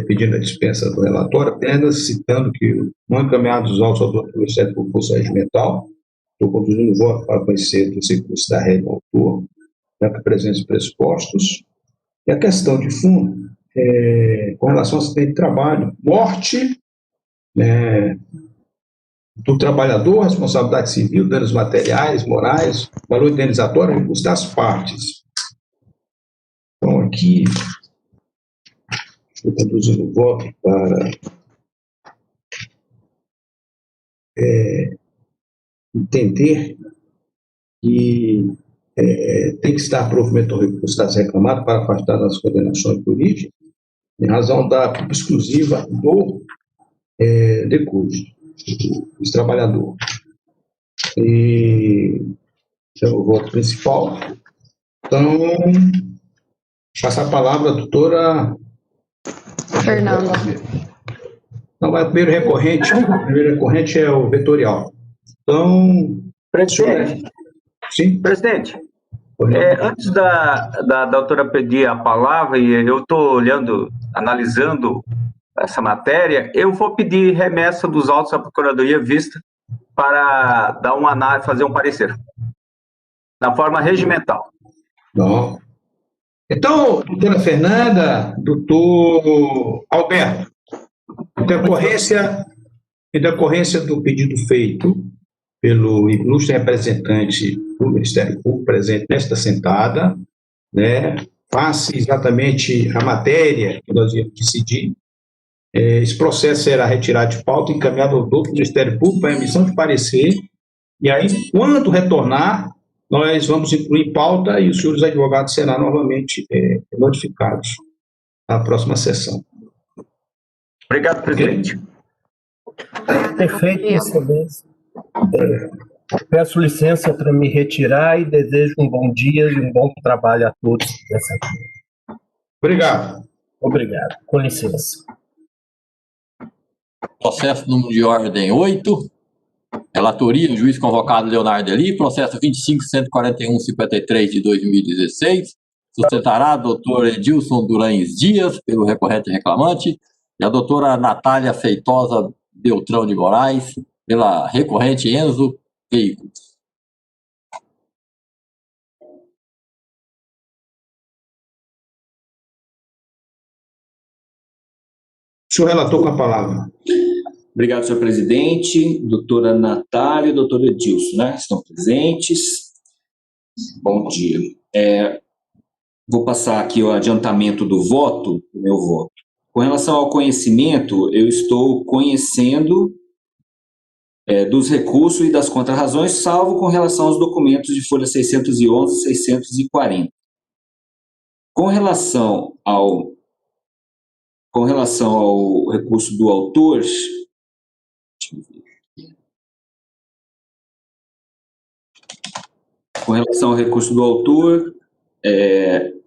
pedindo a dispensa do relatório, apenas citando que não encaminhados os autos ao doutor do Ministério Público Força Regimental, estou conduzindo o voto para conhecer dos recursos da rede autor, já que presentes pressupostos, e a questão de fundo, com relação ao acidente de trabalho, morte do trabalhador, responsabilidade civil, danos materiais, morais, valor indenizatório, recursos das partes. Então, aqui, estou conduzindo o voto para entender que tem que estar provimento ao recurso das reclamadas para afastar das condenações de origem, em razão da culpa exclusiva do decurso, do trabalhador. E é o voto principal. Então, passar a palavra à doutora Fernanda. Não, mas o primeiro recorrente é o vetorial. Então, Presidente, sim? presidente, antes da doutora pedir a palavra, e eu estou olhando, analisando essa matéria, eu vou pedir remessa dos autos à Procuradoria Vista para dar uma análise, fazer um parecer, na forma regimental. Bom. Então, doutora Fernanda, doutor Alberto, em decorrência do pedido feito pelo ilustre representante do Ministério Público presente nesta sentada, face exatamente a matéria que nós íamos decidir, esse processo será retirado de pauta e encaminhado ao doutor Ministério Público para emissão de parecer, e aí, quando retornar, nós vamos incluir em pauta e os senhores advogados serão novamente notificados na próxima sessão. Obrigado, presidente. Perfeito, excelência. Peço licença para me retirar e desejo um bom dia e um bom trabalho a todos nessa vida. Obrigado. Obrigado. Com licença. Processo número de ordem 8. Relatoria, juiz convocado Leonardo Eli, processo 25.141.53 de 2016. Sustentará a doutora Edilson Durães Dias, pelo recorrente reclamante, e a doutora Natália Feitosa Beltrão de Moraes, pela recorrente Enzo Veículos. Senhor relator, com a palavra. Obrigado, senhor presidente. Doutora Natália e doutor Edilson, estão presentes. Bom dia. Vou passar aqui o adiantamento do voto, do meu voto. Com relação ao conhecimento, eu estou conhecendo dos recursos e das contrarrazões, salvo com relação aos documentos de folha 611 e 640. Com relação ao recurso do autor, com relação ao recurso do autor,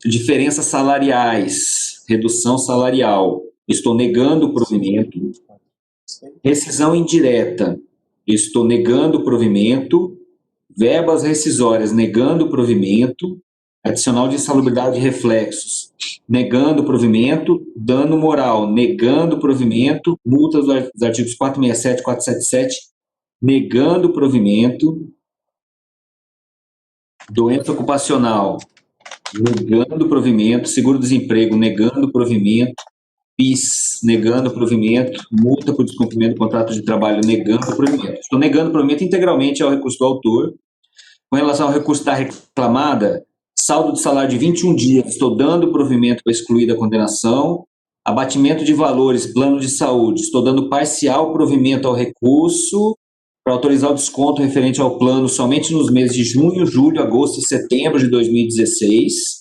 diferenças salariais, redução salarial, estou negando o provimento. Rescisão indireta, estou negando o provimento. Verbas rescisórias, negando o provimento. Adicional de insalubridade de reflexos, negando o provimento. Dano moral, negando o provimento. Multas dos artigos 467 e 477, negando o provimento. Doença ocupacional, negando o provimento. Seguro-desemprego, negando o provimento. PIS, negando o provimento. Multa por descumprimento do contrato de trabalho, negando o provimento. Estou negando o provimento integralmente ao recurso do autor. Com relação ao recurso da reclamada, saldo de salário de 21 dias, estou dando o provimento para excluir da condenação. Abatimento de valores, plano de saúde, estou dando parcial provimento ao recurso para autorizar o desconto referente ao plano somente nos meses de junho, julho, agosto e setembro de 2016.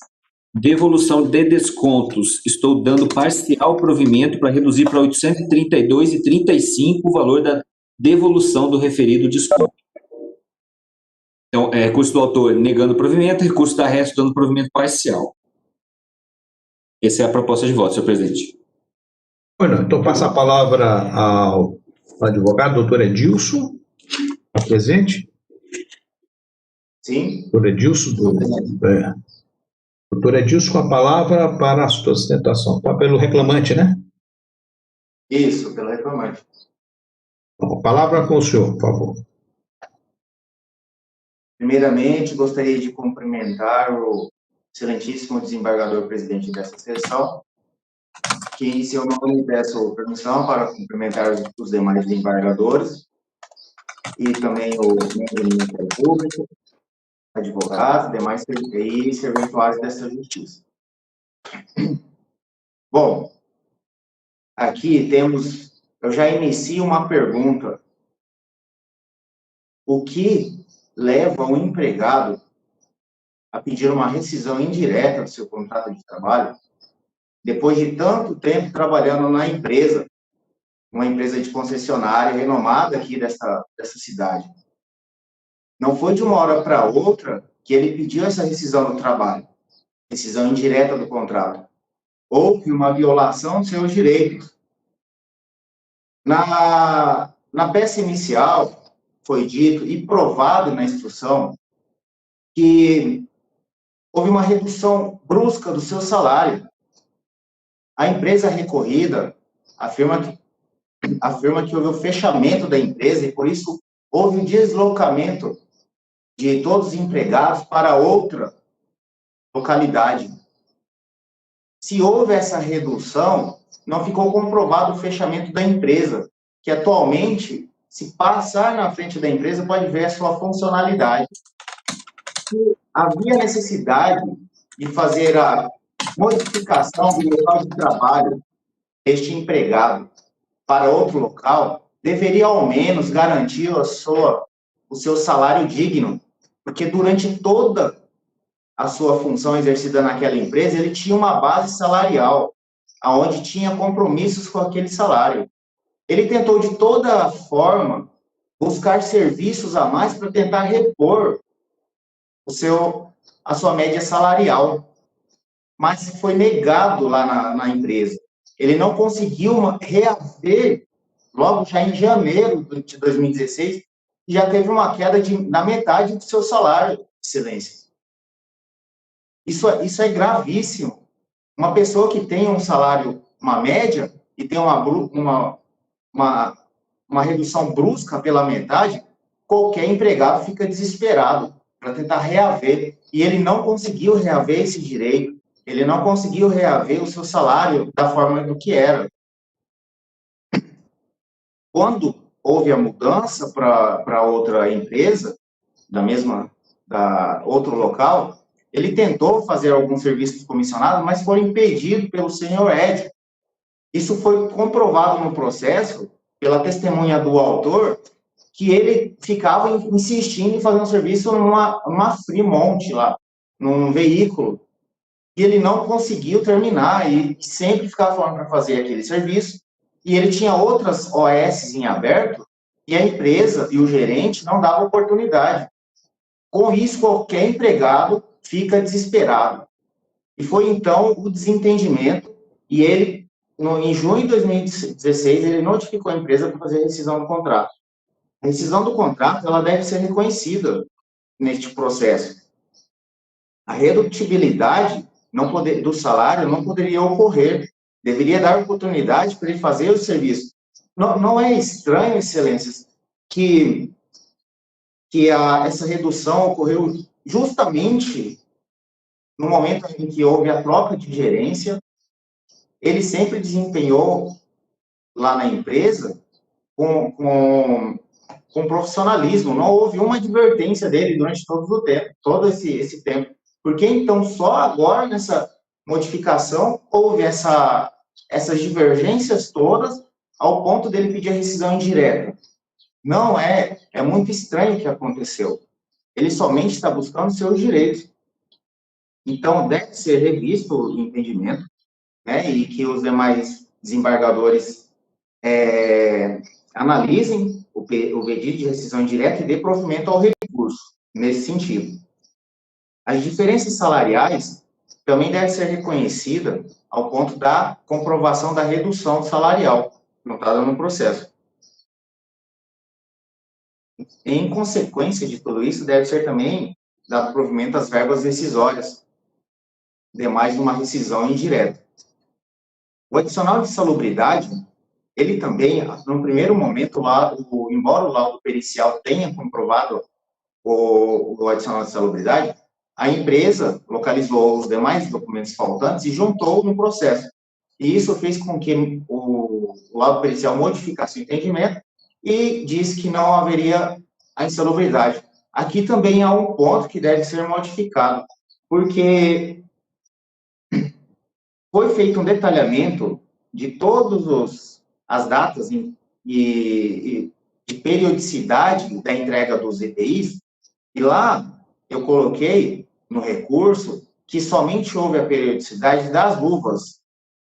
Devolução de descontos, estou dando parcial provimento para reduzir para R$ 832,35 o valor da devolução do referido desconto. Então, recurso do autor negando o provimento, recurso da resto dando provimento parcial. Essa é a proposta de voto, senhor presidente. Bueno, então passa a palavra ao advogado, doutor Edilson, presente. Sim. Doutor Edilson, doutor Edilson, com a palavra para a sua sustentação. Tá pelo reclamante, né? Isso, pelo reclamante. A palavra com o senhor, por favor. Primeiramente, gostaria de cumprimentar o excelentíssimo desembargador presidente dessa sessão, que em seu nome peço permissão para cumprimentar os demais desembargadores e também o Ministério Público, advogados, demais e serventuários dessa justiça. Bom, aqui eu já inicio uma pergunta. O que leva o empregado a pedir uma rescisão indireta do seu contrato de trabalho, depois de tanto tempo trabalhando na empresa, uma empresa de concessionária renomada aqui dessa cidade? Não foi de uma hora para outra que ele pediu essa rescisão do trabalho, rescisão indireta do contrato. Houve uma violação dos seus direitos. Na peça inicial, foi dito e provado na instrução que houve uma redução brusca do seu salário. A empresa recorrida afirma que houve o fechamento da empresa e, por isso, houve um deslocamento de todos os empregados para outra localidade. Se houve essa redução, não ficou comprovado o fechamento da empresa, que atualmente, se passar na frente da empresa, pode ver a sua funcionalidade. Se havia necessidade de fazer a modificação do local de trabalho deste empregado para outro local, deveria ao menos garantir o seu salário digno, porque durante toda a sua função exercida naquela empresa, ele tinha uma base salarial, onde tinha compromissos com aquele salário. Ele tentou de toda forma buscar serviços a mais para tentar repor a sua média salarial, mas foi negado lá na empresa. Ele não conseguiu reaver, logo já em janeiro de 2016, e já teve uma queda na metade do seu salário, excelência. Isso é gravíssimo. Uma pessoa que tem um salário, uma média, e tem uma redução brusca pela metade, qualquer empregado fica desesperado para tentar reaver. E ele não conseguiu reaver esse direito, ele não conseguiu reaver o seu salário da forma do que era. Quando houve a mudança para outra empresa, outro local, ele tentou fazer alguns serviços comissionados, mas foi impedido pelo senhor Ed. Isso foi comprovado no processo, pela testemunha do autor, que ele ficava insistindo em fazer um serviço numa Fremont lá, num veículo, e ele não conseguiu terminar, e sempre ficava falando para fazer aquele serviço, e ele tinha outras OS em aberto, e a empresa e o gerente não davam oportunidade. Com isso, qualquer empregado fica desesperado. E foi então o desentendimento, e ele, em junho de 2016, ele notificou a empresa para fazer a rescisão do contrato. A rescisão do contrato, ela deve ser reconhecida neste processo. A redutibilidade do salário não poderia ocorrer, deveria dar oportunidade para ele fazer o serviço. Não é estranho, excelências, que essa redução ocorreu justamente no momento em que houve a troca de gerência. Ele sempre desempenhou lá na empresa com profissionalismo, não houve uma advertência dele durante todo esse tempo. Porque então só agora, nessa modificação, houve essas divergências todas ao ponto dele pedir a rescisão indireta? Não é muito estranho o que aconteceu. Ele somente está buscando seus direitos. Então, deve ser revisto o entendimento, né, e que os demais desembargadores analisem o pedido de rescisão indireta e dê provimento ao recurso, nesse sentido. As diferenças salariais, também deve ser reconhecida ao ponto da comprovação da redução salarial notada no processo. Em consequência de tudo isso, deve ser também dado provimento às verbas rescisórias, demais de uma rescisão indireta. O adicional de salubridade, ele também, no primeiro momento, embora o laudo pericial tenha comprovado o adicional de salubridade, a empresa localizou os demais documentos faltantes e juntou no processo. E isso fez com que o laudo pericial modificasse o entendimento e disse que não haveria a insalubridade. Aqui também há um ponto que deve ser modificado, porque foi feito um detalhamento de todas as datas e de periodicidade da entrega dos EPIs, e lá eu coloquei no recurso que somente houve a periodicidade das luvas.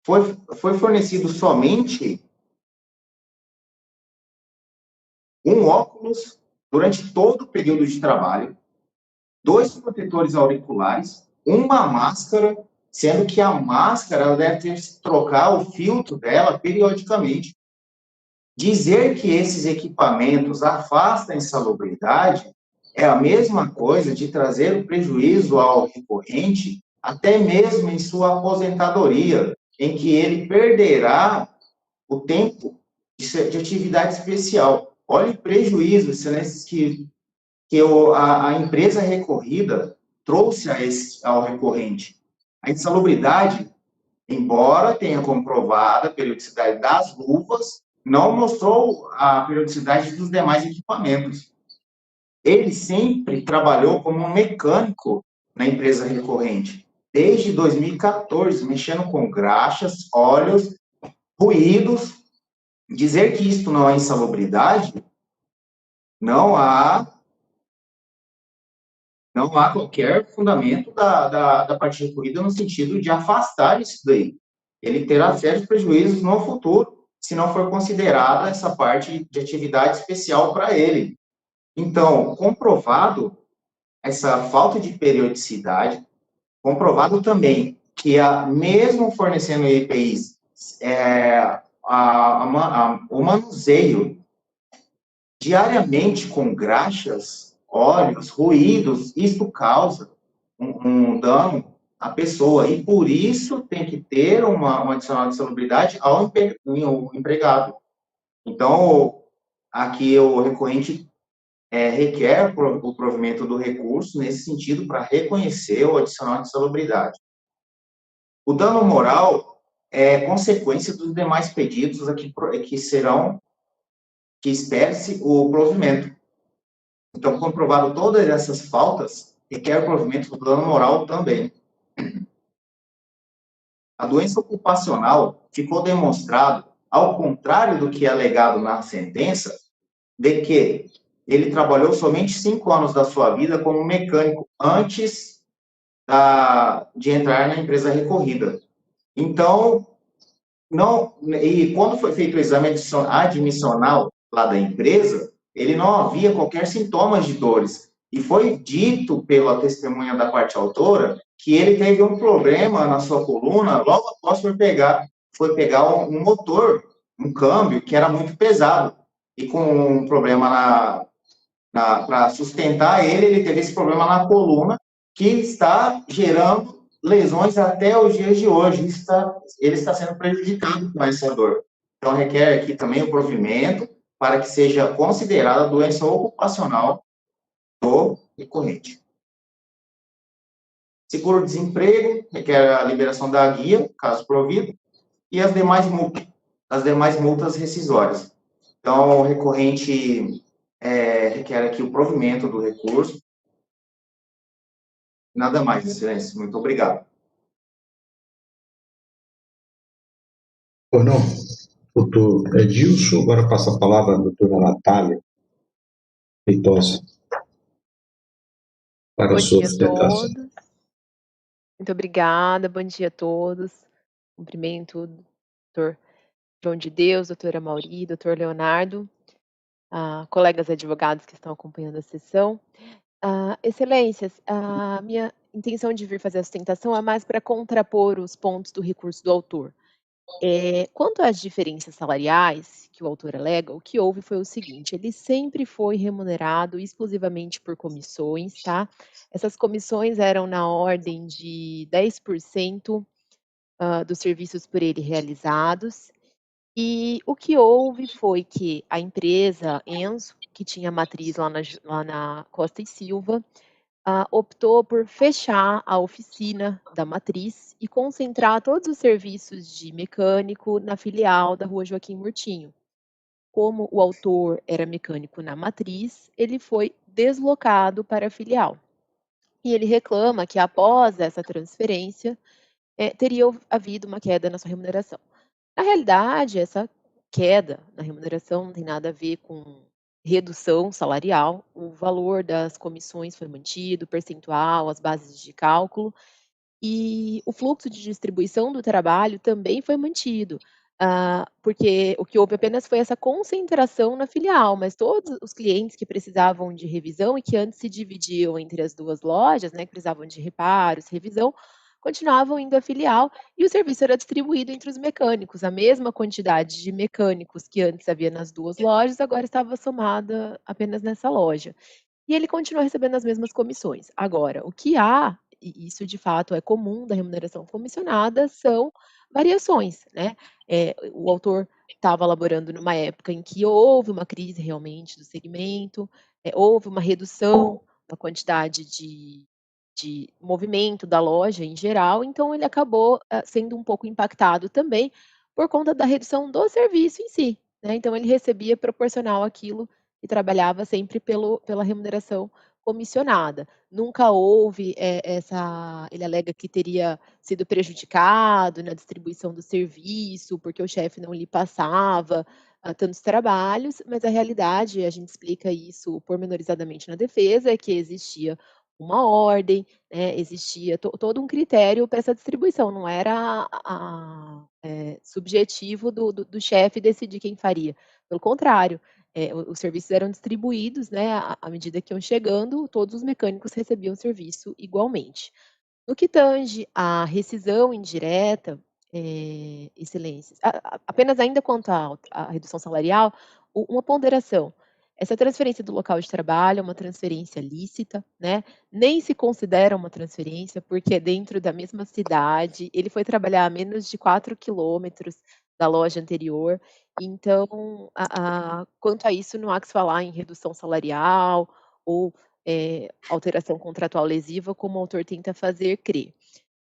Foi fornecido somente um óculos durante todo o período de trabalho, 2 protetores auriculares, uma máscara, sendo que a máscara ela deve ter que trocar o filtro dela periodicamente. Dizer que esses equipamentos afastam a insalubridade é a mesma coisa de trazer o prejuízo ao recorrente, até mesmo em sua aposentadoria, em que ele perderá o tempo de atividade especial. Olha o prejuízo, excelências, que a empresa recorrida trouxe ao recorrente. A insalubridade, embora tenha comprovado a periodicidade das luvas, não mostrou a periodicidade dos demais equipamentos. Ele sempre trabalhou como um mecânico na empresa recorrente, desde 2014, mexendo com graxas, óleos, ruídos. Dizer que isto não é insalubridade, não há qualquer fundamento da parte recorrida no sentido de afastar isso daí. Ele terá sérios prejuízos no futuro, se não for considerada essa parte de atividade especial para ele. Então, comprovado essa falta de periodicidade, comprovado também que, mesmo fornecendo EPIs, o manuseio diariamente com graxas, óleos, ruídos, isso causa um dano à pessoa, e por isso tem que ter uma adicional de salubridade ao empregado. Então, aqui o recorrente requer o provimento do recurso nesse sentido para reconhecer o adicional de salubridade. O dano moral é consequência dos demais pedidos que espere-se o provimento. Então, comprovado todas essas faltas, requer o provimento do dano moral também. A doença ocupacional ficou demonstrado, ao contrário do que é alegado na sentença, de que ele trabalhou somente 5 anos da sua vida como mecânico antes de entrar na empresa recorrida. Então, e quando foi feito o exame admissional lá da empresa, ele não havia qualquer sintomas de dores. E foi dito pela testemunha da parte autora que ele teve um problema na sua coluna logo após foi pegar um motor, um câmbio, que era muito pesado. E com um problema para sustentar ele teve esse problema na coluna, que está gerando lesões até os dias de hoje. Ele está sendo prejudicado com essa dor. Então, requer aqui também o provimento para que seja considerada doença ocupacional do recorrente. Seguro-desemprego, requer a liberação da guia, caso provido, e as demais multas rescisórias. Então, o recorrente requer aqui o provimento do recurso. Nada mais, excelência. Muito obrigado. Ou não, doutor Edilson, agora passa a palavra à doutora Natália Feitosa para a sua sustentação. Muito obrigada, bom dia a todos. Cumprimento o doutor João de Deus, doutora Mauri, doutor Leonardo, colegas advogados que estão acompanhando a sessão. Excelências, intenção de vir fazer a sustentação é mais para contrapor os pontos do recurso do autor. Quanto às diferenças salariais que o autor alega, o que houve foi o seguinte: ele sempre foi remunerado exclusivamente por comissões, tá? Essas comissões eram na ordem de 10% dos serviços por ele realizados. E o que houve foi que a empresa Enso, que tinha matriz lá na Costa e Silva, optou por fechar a oficina da matriz e concentrar todos os serviços de mecânico na filial da Rua Joaquim Murtinho. Como o autor era mecânico na matriz, ele foi deslocado para a filial. E ele reclama que após essa transferência, teria havido uma queda na sua remuneração. Na realidade, essa queda na remuneração não tem nada a ver com redução salarial, o valor das comissões foi mantido, o percentual, as bases de cálculo, e o fluxo de distribuição do trabalho também foi mantido, porque o que houve apenas foi essa concentração na filial, mas todos os clientes que precisavam de revisão e que antes se dividiam entre as 2 lojas, né, que precisavam de reparos, revisão, continuavam indo à filial e o serviço era distribuído entre os mecânicos. A mesma quantidade de mecânicos que antes havia nas 2 lojas, agora estava somada apenas nessa loja. E ele continua recebendo as mesmas comissões. Agora, o que há, e isso de fato é comum da remuneração comissionada, são variações, né? O autor estava elaborando numa época em que houve uma crise realmente do segmento, houve uma redução da quantidade de movimento da loja em geral, então ele acabou sendo um pouco impactado também por conta da redução do serviço em si, né? Então ele recebia proporcional àquilo e trabalhava sempre pela remuneração comissionada. Nunca houve ele alega que teria sido prejudicado na distribuição do serviço, porque o chefe não lhe passava tantos trabalhos, mas a realidade, a gente explica isso pormenorizadamente na defesa, é que existia uma ordem, né, existia todo um critério para essa distribuição, não era subjetivo do chefe decidir quem faria. Pelo contrário, os serviços eram distribuídos, né, à medida que iam chegando, todos os mecânicos recebiam o serviço igualmente. No que tange à rescisão indireta, excelências, apenas ainda quanto à redução salarial, uma ponderação. Essa transferência do local de trabalho é uma transferência lícita, né? Nem se considera uma transferência, porque é dentro da mesma cidade. Ele foi trabalhar a menos de 4 quilômetros da loja anterior. Então, quanto a isso, não há que se falar em redução salarial ou alteração contratual lesiva, como o autor tenta fazer crer.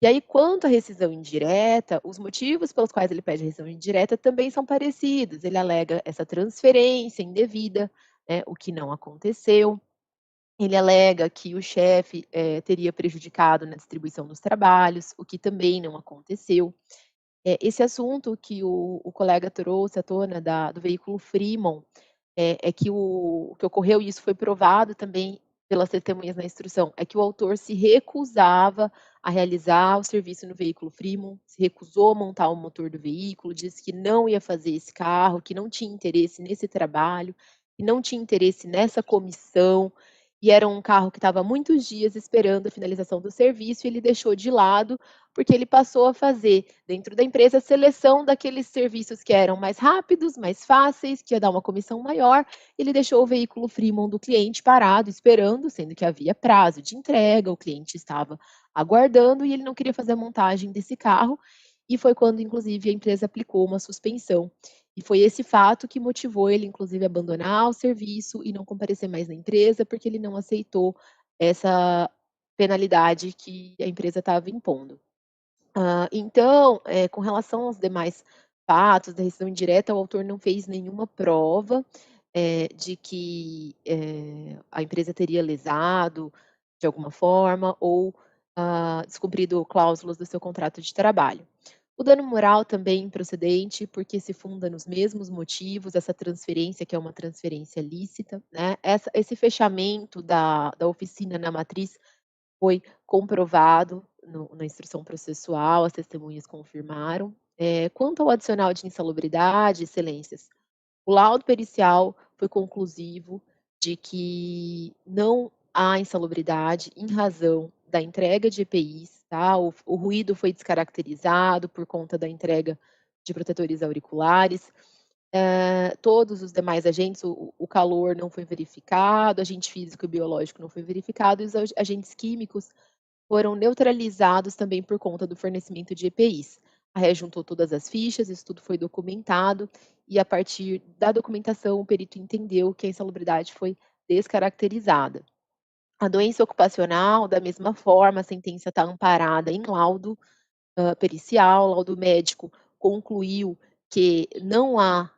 E aí, quanto à rescisão indireta, os motivos pelos quais ele pede a rescisão indireta também são parecidos. Ele alega essa transferência indevida, né, o que não aconteceu. Ele alega que o chefe teria prejudicado na distribuição dos trabalhos, o que também não aconteceu. Esse assunto que o colega trouxe à tona do veículo Fremont, que o que ocorreu, e isso foi provado também pelas testemunhas na instrução, é que o autor se recusava a realizar o serviço no veículo Fremont, se recusou a montar o motor do veículo, disse que não ia fazer esse carro, que não tinha interesse nesse trabalho, que não tinha interesse nessa comissão, e era um carro que estava há muitos dias esperando a finalização do serviço, e ele deixou de lado, porque ele passou a fazer, dentro da empresa, a seleção daqueles serviços que eram mais rápidos, mais fáceis, que ia dar uma comissão maior. Ele deixou o veículo Fremont do cliente parado, esperando, sendo que havia prazo de entrega, o cliente estava aguardando e ele não queria fazer a montagem desse carro. E foi quando, inclusive, a empresa aplicou uma suspensão. E foi esse fato que motivou ele, inclusive, a abandonar o serviço e não comparecer mais na empresa, porque ele não aceitou essa penalidade que a empresa estava impondo. Então, com relação aos demais fatos da rescisão indireta, o autor não fez nenhuma prova de que a empresa teria lesado de alguma forma ou descumprido cláusulas do seu contrato de trabalho. O dano moral também improcedente, porque se funda nos mesmos motivos, essa transferência, que é uma transferência lícita, né? Esse fechamento da oficina na matriz foi comprovado na instrução processual, as testemunhas confirmaram. Quanto ao adicional de insalubridade, excelências, o laudo pericial foi conclusivo de que não há insalubridade em razão da entrega de EPIs, tá? O ruído foi descaracterizado por conta da entrega de protetores auriculares. Todos os demais agentes, o calor não foi verificado, agente físico e biológico não foi verificado, e os agentes químicos foram neutralizados também por conta do fornecimento de EPIs. A RE juntou todas as fichas, isso tudo foi documentado, e a partir da documentação, o perito entendeu que a insalubridade foi descaracterizada. A doença ocupacional, da mesma forma, a sentença está amparada em laudo pericial, laudo médico concluiu que não há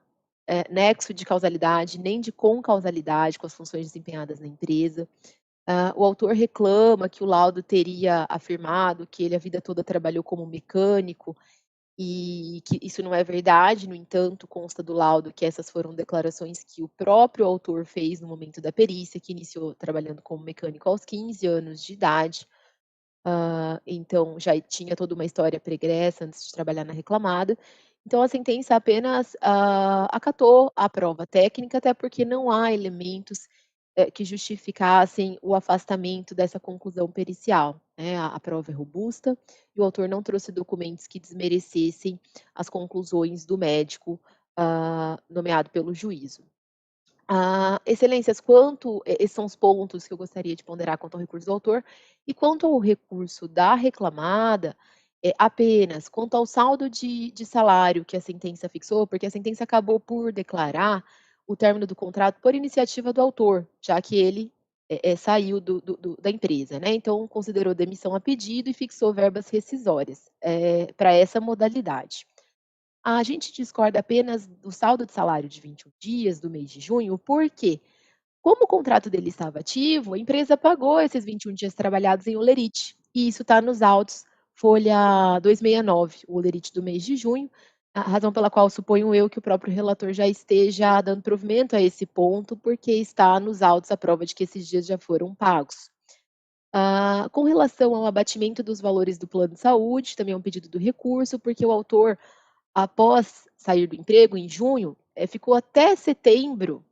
nexo de causalidade nem de concausalidade com as funções desempenhadas na empresa. O autor reclama que o laudo teria afirmado que ele a vida toda trabalhou como mecânico e que isso não é verdade. No entanto, consta do laudo que essas foram declarações que o próprio autor fez no momento da perícia, que iniciou trabalhando como mecânico aos 15 anos de idade. Então, já tinha toda uma história pregressa antes de trabalhar na reclamada. Então, a sentença apenas acatou a prova técnica, até porque não há elementos que justificassem o afastamento dessa conclusão pericial, né? A prova é robusta e o autor não trouxe documentos que desmerecessem as conclusões do médico nomeado pelo juízo. Excelências, esses são os pontos que eu gostaria de ponderar quanto ao recurso do autor, e quanto ao recurso da reclamada, apenas quanto ao saldo de salário que a sentença fixou, porque a sentença acabou por declarar o término do contrato por iniciativa do autor, já que ele saiu da empresa, né? Então, considerou demissão a pedido e fixou verbas rescisórias para essa modalidade. A gente discorda apenas do saldo de salário de 21 dias do mês de junho, porque, como o contrato dele estava ativo, a empresa pagou esses 21 dias trabalhados em olerite, e isso está nos autos, folha 269, o olerite do mês de junho, a razão pela qual suponho eu que o próprio relator já esteja dando provimento a esse ponto, porque está nos autos a prova de que esses dias já foram pagos. Com relação ao abatimento dos valores do plano de saúde, também é um pedido do recurso, porque o autor, após sair do emprego, em junho, ficou até setembro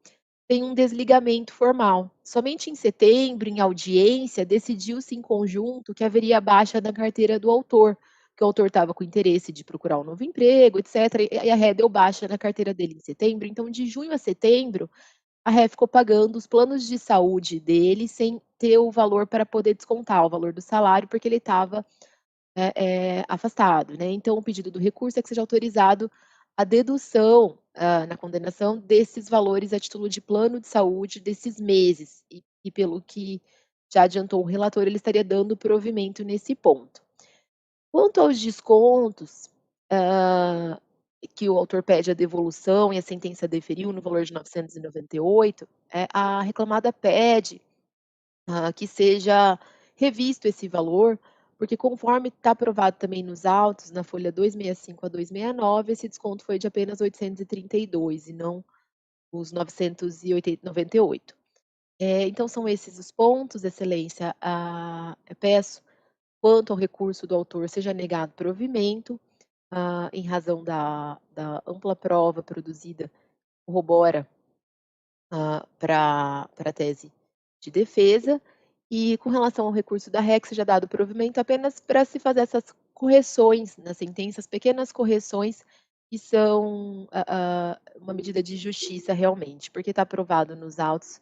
sem um desligamento formal. Somente em setembro, em audiência, decidiu-se em conjunto que haveria baixa da carteira do autor, que o autor estava com interesse de procurar um novo emprego, etc. E a RE deu baixa na carteira dele em setembro. Então, de junho a setembro, a RE ficou pagando os planos de saúde dele sem ter o valor para poder descontar o valor do salário, porque ele estava afastado, né? Então, o pedido do recurso é que seja autorizado a dedução na condenação desses valores a título de plano de saúde desses meses, e pelo que já adiantou o relator, ele estaria dando provimento nesse ponto. Quanto aos descontos, que o autor pede a devolução e a sentença deferiu no valor de 998, a reclamada pede que seja revisto esse valor, porque conforme está aprovado também nos autos, na folha 265 a 269, esse desconto foi de apenas 832 e não os 998. Então, são esses os pontos, excelência. Eu peço, quanto ao recurso do autor, seja negado provimento, em razão da ampla prova produzida, corrobora para a tese de defesa. E com relação ao recurso da REC, seja dado provimento apenas para se fazer essas correções nas sentenças, pequenas correções que são uma medida de justiça realmente, porque está aprovado nos autos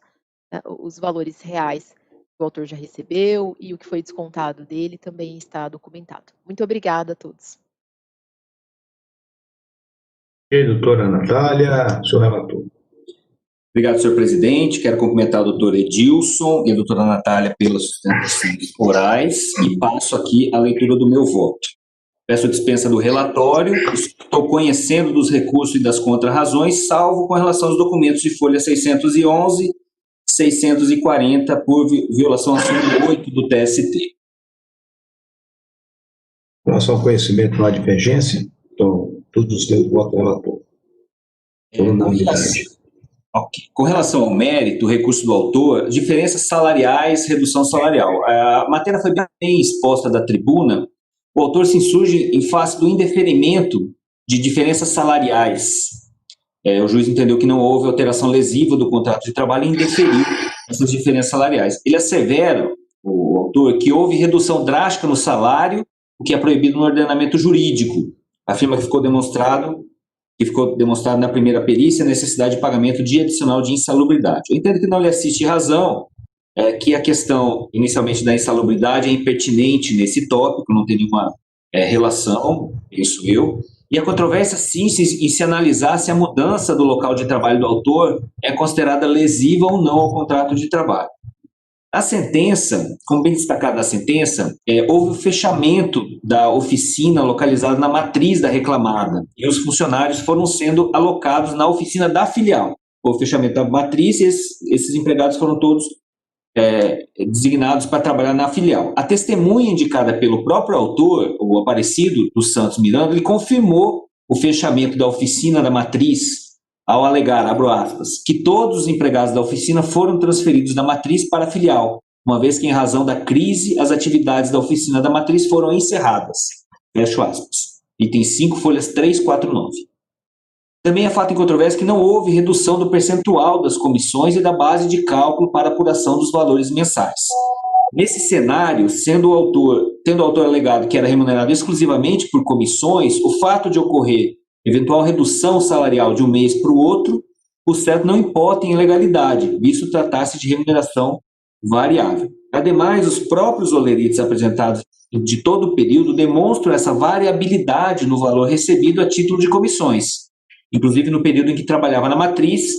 os valores reais que o autor já recebeu e o que foi descontado dele também está documentado. Muito obrigada a todos. E doutora Natália, senhor relator. Obrigado, senhor presidente. Quero cumprimentar o doutor Edilson e a doutora Natália pelas sustentações orais e passo aqui a leitura do meu voto. Peço dispensa do relatório, estou conhecendo dos recursos e das contrarrazões, salvo com relação aos documentos de folha 611, 640, por violação à súmula 8 do TST. Com relação ao conhecimento, não há divergência, então, todos os teus votos, relator. Com relação ao mérito, recurso do autor, diferenças salariais, redução salarial. A matéria foi bem exposta da tribuna. O autor se insurge em face do indeferimento de diferenças salariais. O juiz entendeu que não houve alteração lesiva do contrato de trabalho e indeferiu essas diferenças salariais. Ele assevera o autor, que houve redução drástica no salário, o que é proibido no ordenamento jurídico. Afirma que ficou demonstrado na primeira perícia a necessidade de pagamento de adicional de insalubridade. Eu entendo que não lhe assiste razão, que a questão, inicialmente, da insalubridade é impertinente nesse tópico, não tem nenhuma relação, penso eu, e a controvérsia, sim, em se analisar se a mudança do local de trabalho do autor é considerada lesiva ou não ao contrato de trabalho. A sentença, como bem destacado na sentença, houve o fechamento da oficina localizada na matriz da reclamada e os funcionários foram sendo alocados na oficina da filial. O fechamento da matriz e esses empregados foram todos designados para trabalhar na filial. A testemunha indicada pelo próprio autor, o Aparecido dos Santos Miranda, ele confirmou o fechamento da oficina da matriz ao alegar, abro aspas, que todos os empregados da oficina foram transferidos da matriz para a filial, uma vez que, em razão da crise, as atividades da oficina da matriz foram encerradas. Fecho aspas. Item 5, folhas 3, 4, 9. Também é fato em controvérsia que não houve redução do percentual das comissões e da base de cálculo para apuração dos valores mensais. Nesse cenário, tendo o autor alegado que era remunerado exclusivamente por comissões, o fato de ocorrer eventual redução salarial de um mês para o outro, o certo não importa em ilegalidade, visto tratar-se de remuneração variável. Ademais, os próprios olerites apresentados de todo o período demonstram essa variabilidade no valor recebido a título de comissões, inclusive no período em que trabalhava na matriz,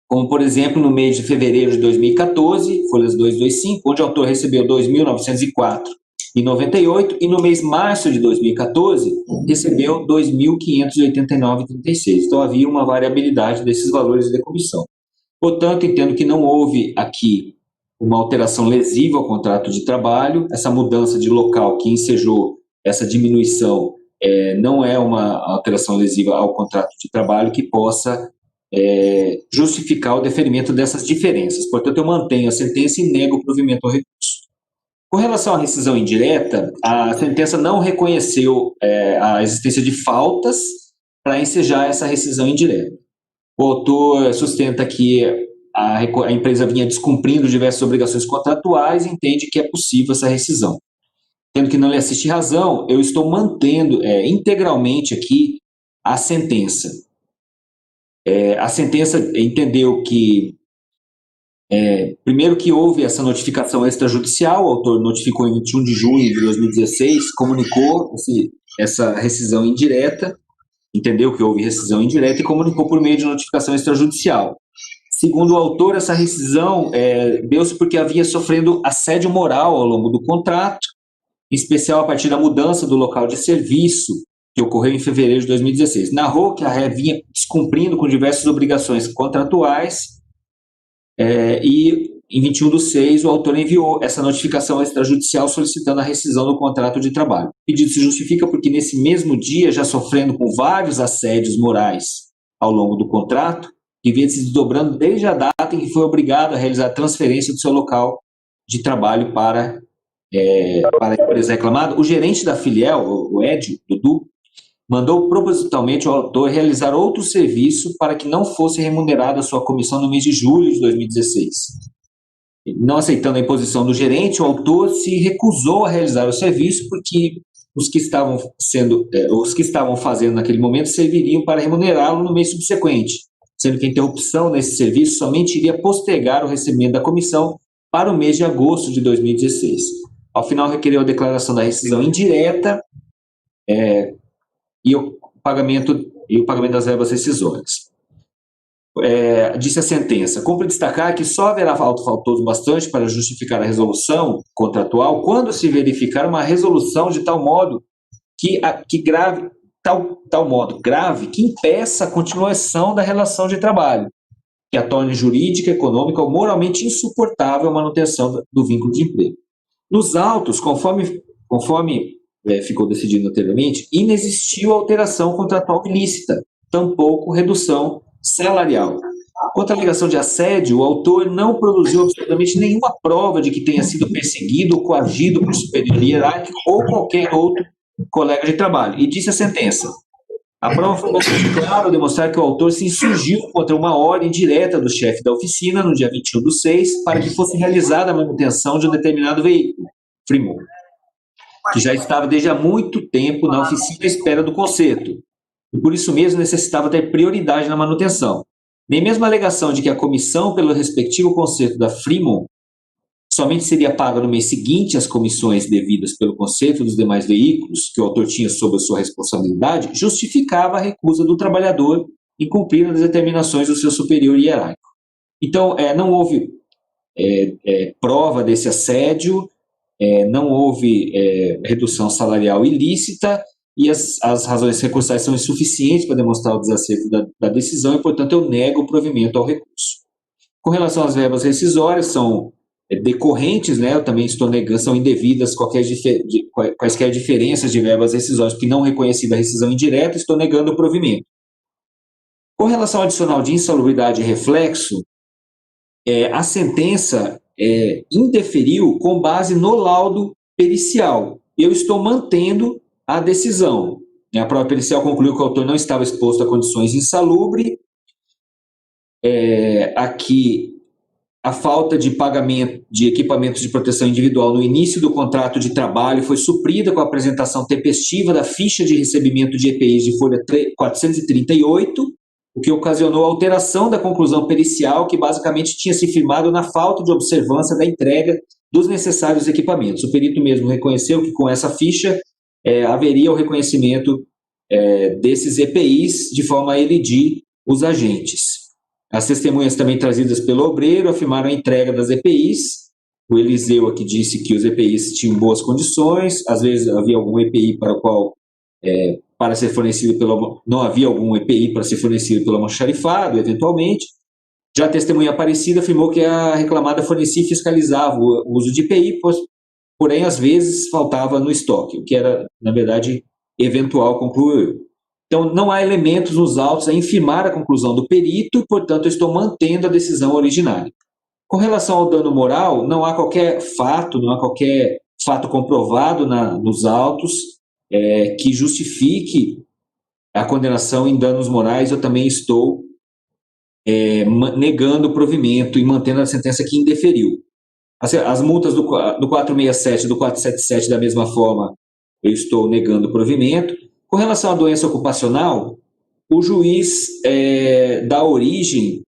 como, por exemplo, no mês de fevereiro de 2014, folhas 225, onde o autor recebeu R$ 2.904,98, e no mês de março de 2014, recebeu R$ 2.589,36. Então, havia uma variabilidade desses valores de comissão. Portanto, entendo que não houve aqui uma alteração lesiva ao contrato de trabalho, essa mudança de local que ensejou essa diminuição não é uma alteração lesiva ao contrato de trabalho que possa justificar o deferimento dessas diferenças. Portanto, eu mantenho a sentença e nego o provimento ao recurso. Com relação à rescisão indireta, a sentença não reconheceu a existência de faltas para ensejar essa rescisão indireta. O autor sustenta que a empresa vinha descumprindo diversas obrigações contratuais e entende que é possível essa rescisão. Tendo que não lhe assiste razão, eu estou mantendo integralmente aqui a sentença. A sentença entendeu que, primeiro, que houve essa notificação extrajudicial, o autor notificou em 21 de junho de 2016, comunicou essa rescisão indireta, entendeu que houve rescisão indireta e comunicou por meio de notificação extrajudicial. Segundo o autor, essa rescisão deu-se porque havia sofrendo assédio moral ao longo do contrato, em especial a partir da mudança do local de serviço, que ocorreu em fevereiro de 2016. Narrou que a ré vinha descumprindo com diversas obrigações contratuais e, em 21/6, o autor enviou essa notificação extrajudicial solicitando a rescisão do contrato de trabalho. O pedido se justifica porque, nesse mesmo dia, já sofrendo com vários assédios morais ao longo do contrato, que vinha se desdobrando desde a data em que foi obrigado a realizar a transferência do seu local de trabalho para a empresa reclamada, o gerente da filial, o Edio, Dudu, mandou propositalmente ao autor realizar outro serviço para que não fosse remunerada a sua comissão no mês de julho de 2016. Não aceitando a imposição do gerente, o autor se recusou a realizar o serviço porque os que estavam fazendo naquele momento serviriam para remunerá-lo no mês subsequente, sendo que a interrupção nesse serviço somente iria postergar o recebimento da comissão para o mês de agosto de 2016. Ao final, requereu a declaração da rescisão indireta e o pagamento das verbas rescisórias. Disse a sentença: cumpre destacar que só haverá fato faltoso bastante para justificar a resolução contratual quando se verificar uma resolução de tal modo que grave que impeça a continuação da relação de trabalho, que a torne jurídica, econômica ou moralmente insuportável a manutenção do vínculo de emprego. Nos autos, conforme ficou decidido anteriormente, inexistiu alteração contratual ilícita, tampouco redução salarial. Quanto à alegação de assédio, o autor não produziu absolutamente nenhuma prova de que tenha sido perseguido ou coagido por superior hierárquico ou qualquer outro colega de trabalho. E disse a sentença: A prova foi bastante clara ao demonstrar que o autor se insurgiu contra uma ordem direta do chefe da oficina, no dia 21/6, para que fosse realizada a manutenção de um determinado veículo, Fremont, que já estava desde há muito tempo na oficina à espera do conserto, e por isso mesmo necessitava ter prioridade na manutenção. Nem mesmo a alegação de que a comissão pelo respectivo conserto da Fremont somente seria paga no mês seguinte às comissões devidas pelo conserto dos demais veículos que o autor tinha sob a sua responsabilidade, justificava a recusa do trabalhador em cumprir as determinações do seu superior hierárquico. Então, não houve prova desse assédio, não houve redução salarial ilícita, e as razões recursais são insuficientes para demonstrar o desacerto da decisão, e, portanto, eu nego o provimento ao recurso. Com relação às verbas rescisórias, são decorrentes, né, eu também estou negando, são indevidas quaisquer diferenças de verbas rescisórias, porque não reconhecida a rescisão indireta, estou negando o provimento. Com relação ao adicional de insalubridade e reflexo, a sentença indeferiu com base no laudo pericial. Eu estou mantendo a decisão. A prova pericial concluiu que o autor não estava exposto a condições insalubres. Aqui, a falta de pagamento de equipamentos de proteção individual no início do contrato de trabalho foi suprida com a apresentação tempestiva da ficha de recebimento de EPIs de folha 438, o que ocasionou a alteração da conclusão pericial, que basicamente tinha se firmado na falta de observância da entrega dos necessários equipamentos. O perito mesmo reconheceu que com essa ficha haveria o reconhecimento desses EPIs de forma a elidir os agentes. As testemunhas também trazidas pelo obreiro afirmaram a entrega das EPIs. O Eliseu aqui disse que os EPIs tinham boas condições, às vezes havia algum EPI para o qual, para ser fornecido não havia algum EPI para ser fornecido pelo almoxarifado, eventualmente. Já a testemunha Aparecida afirmou que a reclamada fornecia e fiscalizava o uso de EPI, porém, às vezes, faltava no estoque, o que era, na verdade, eventual, concluiu. Então, não há elementos nos autos a infirmar a conclusão do perito, e, portanto, eu estou mantendo a decisão originária. Com relação ao dano moral, não há qualquer fato comprovado nos autos que justifique a condenação em danos morais. Eu também estou negando o provimento e mantendo a sentença que indeferiu. As multas do 467 e do 477, da mesma forma, eu estou negando o provimento. Com relação à doença ocupacional, o juiz da origem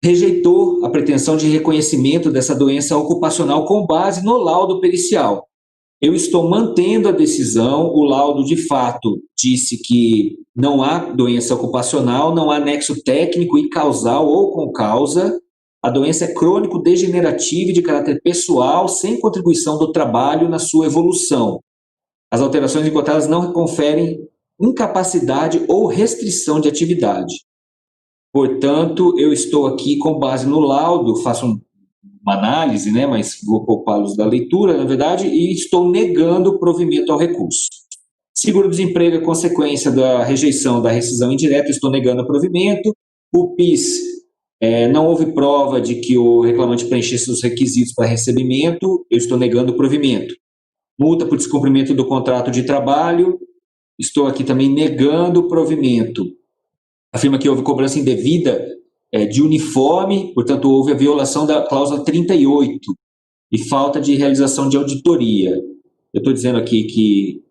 rejeitou a pretensão de reconhecimento dessa doença ocupacional com base no laudo pericial. Eu estou mantendo a decisão, o laudo de fato disse que não há doença ocupacional, não há nexo técnico e causal ou com causa, a doença é crônico-degenerativa e de caráter pessoal, sem contribuição do trabalho na sua evolução. As alterações encontradas não conferem incapacidade ou restrição de atividade. Portanto, eu estou aqui com base no laudo, faço uma análise, né, mas vou poupá-los da leitura, na verdade, e estou negando o provimento ao recurso. Seguro-desemprego é consequência da rejeição da rescisão indireta, estou negando o provimento. O PIS, não houve prova de que o reclamante preenchesse os requisitos para recebimento, eu estou negando o provimento. Multa por descumprimento do contrato de trabalho, estou aqui também negando o provimento. Afirma que houve cobrança indevida de uniforme, portanto, houve a violação da cláusula 38 e falta de realização de auditoria. Eu estou dizendo aqui que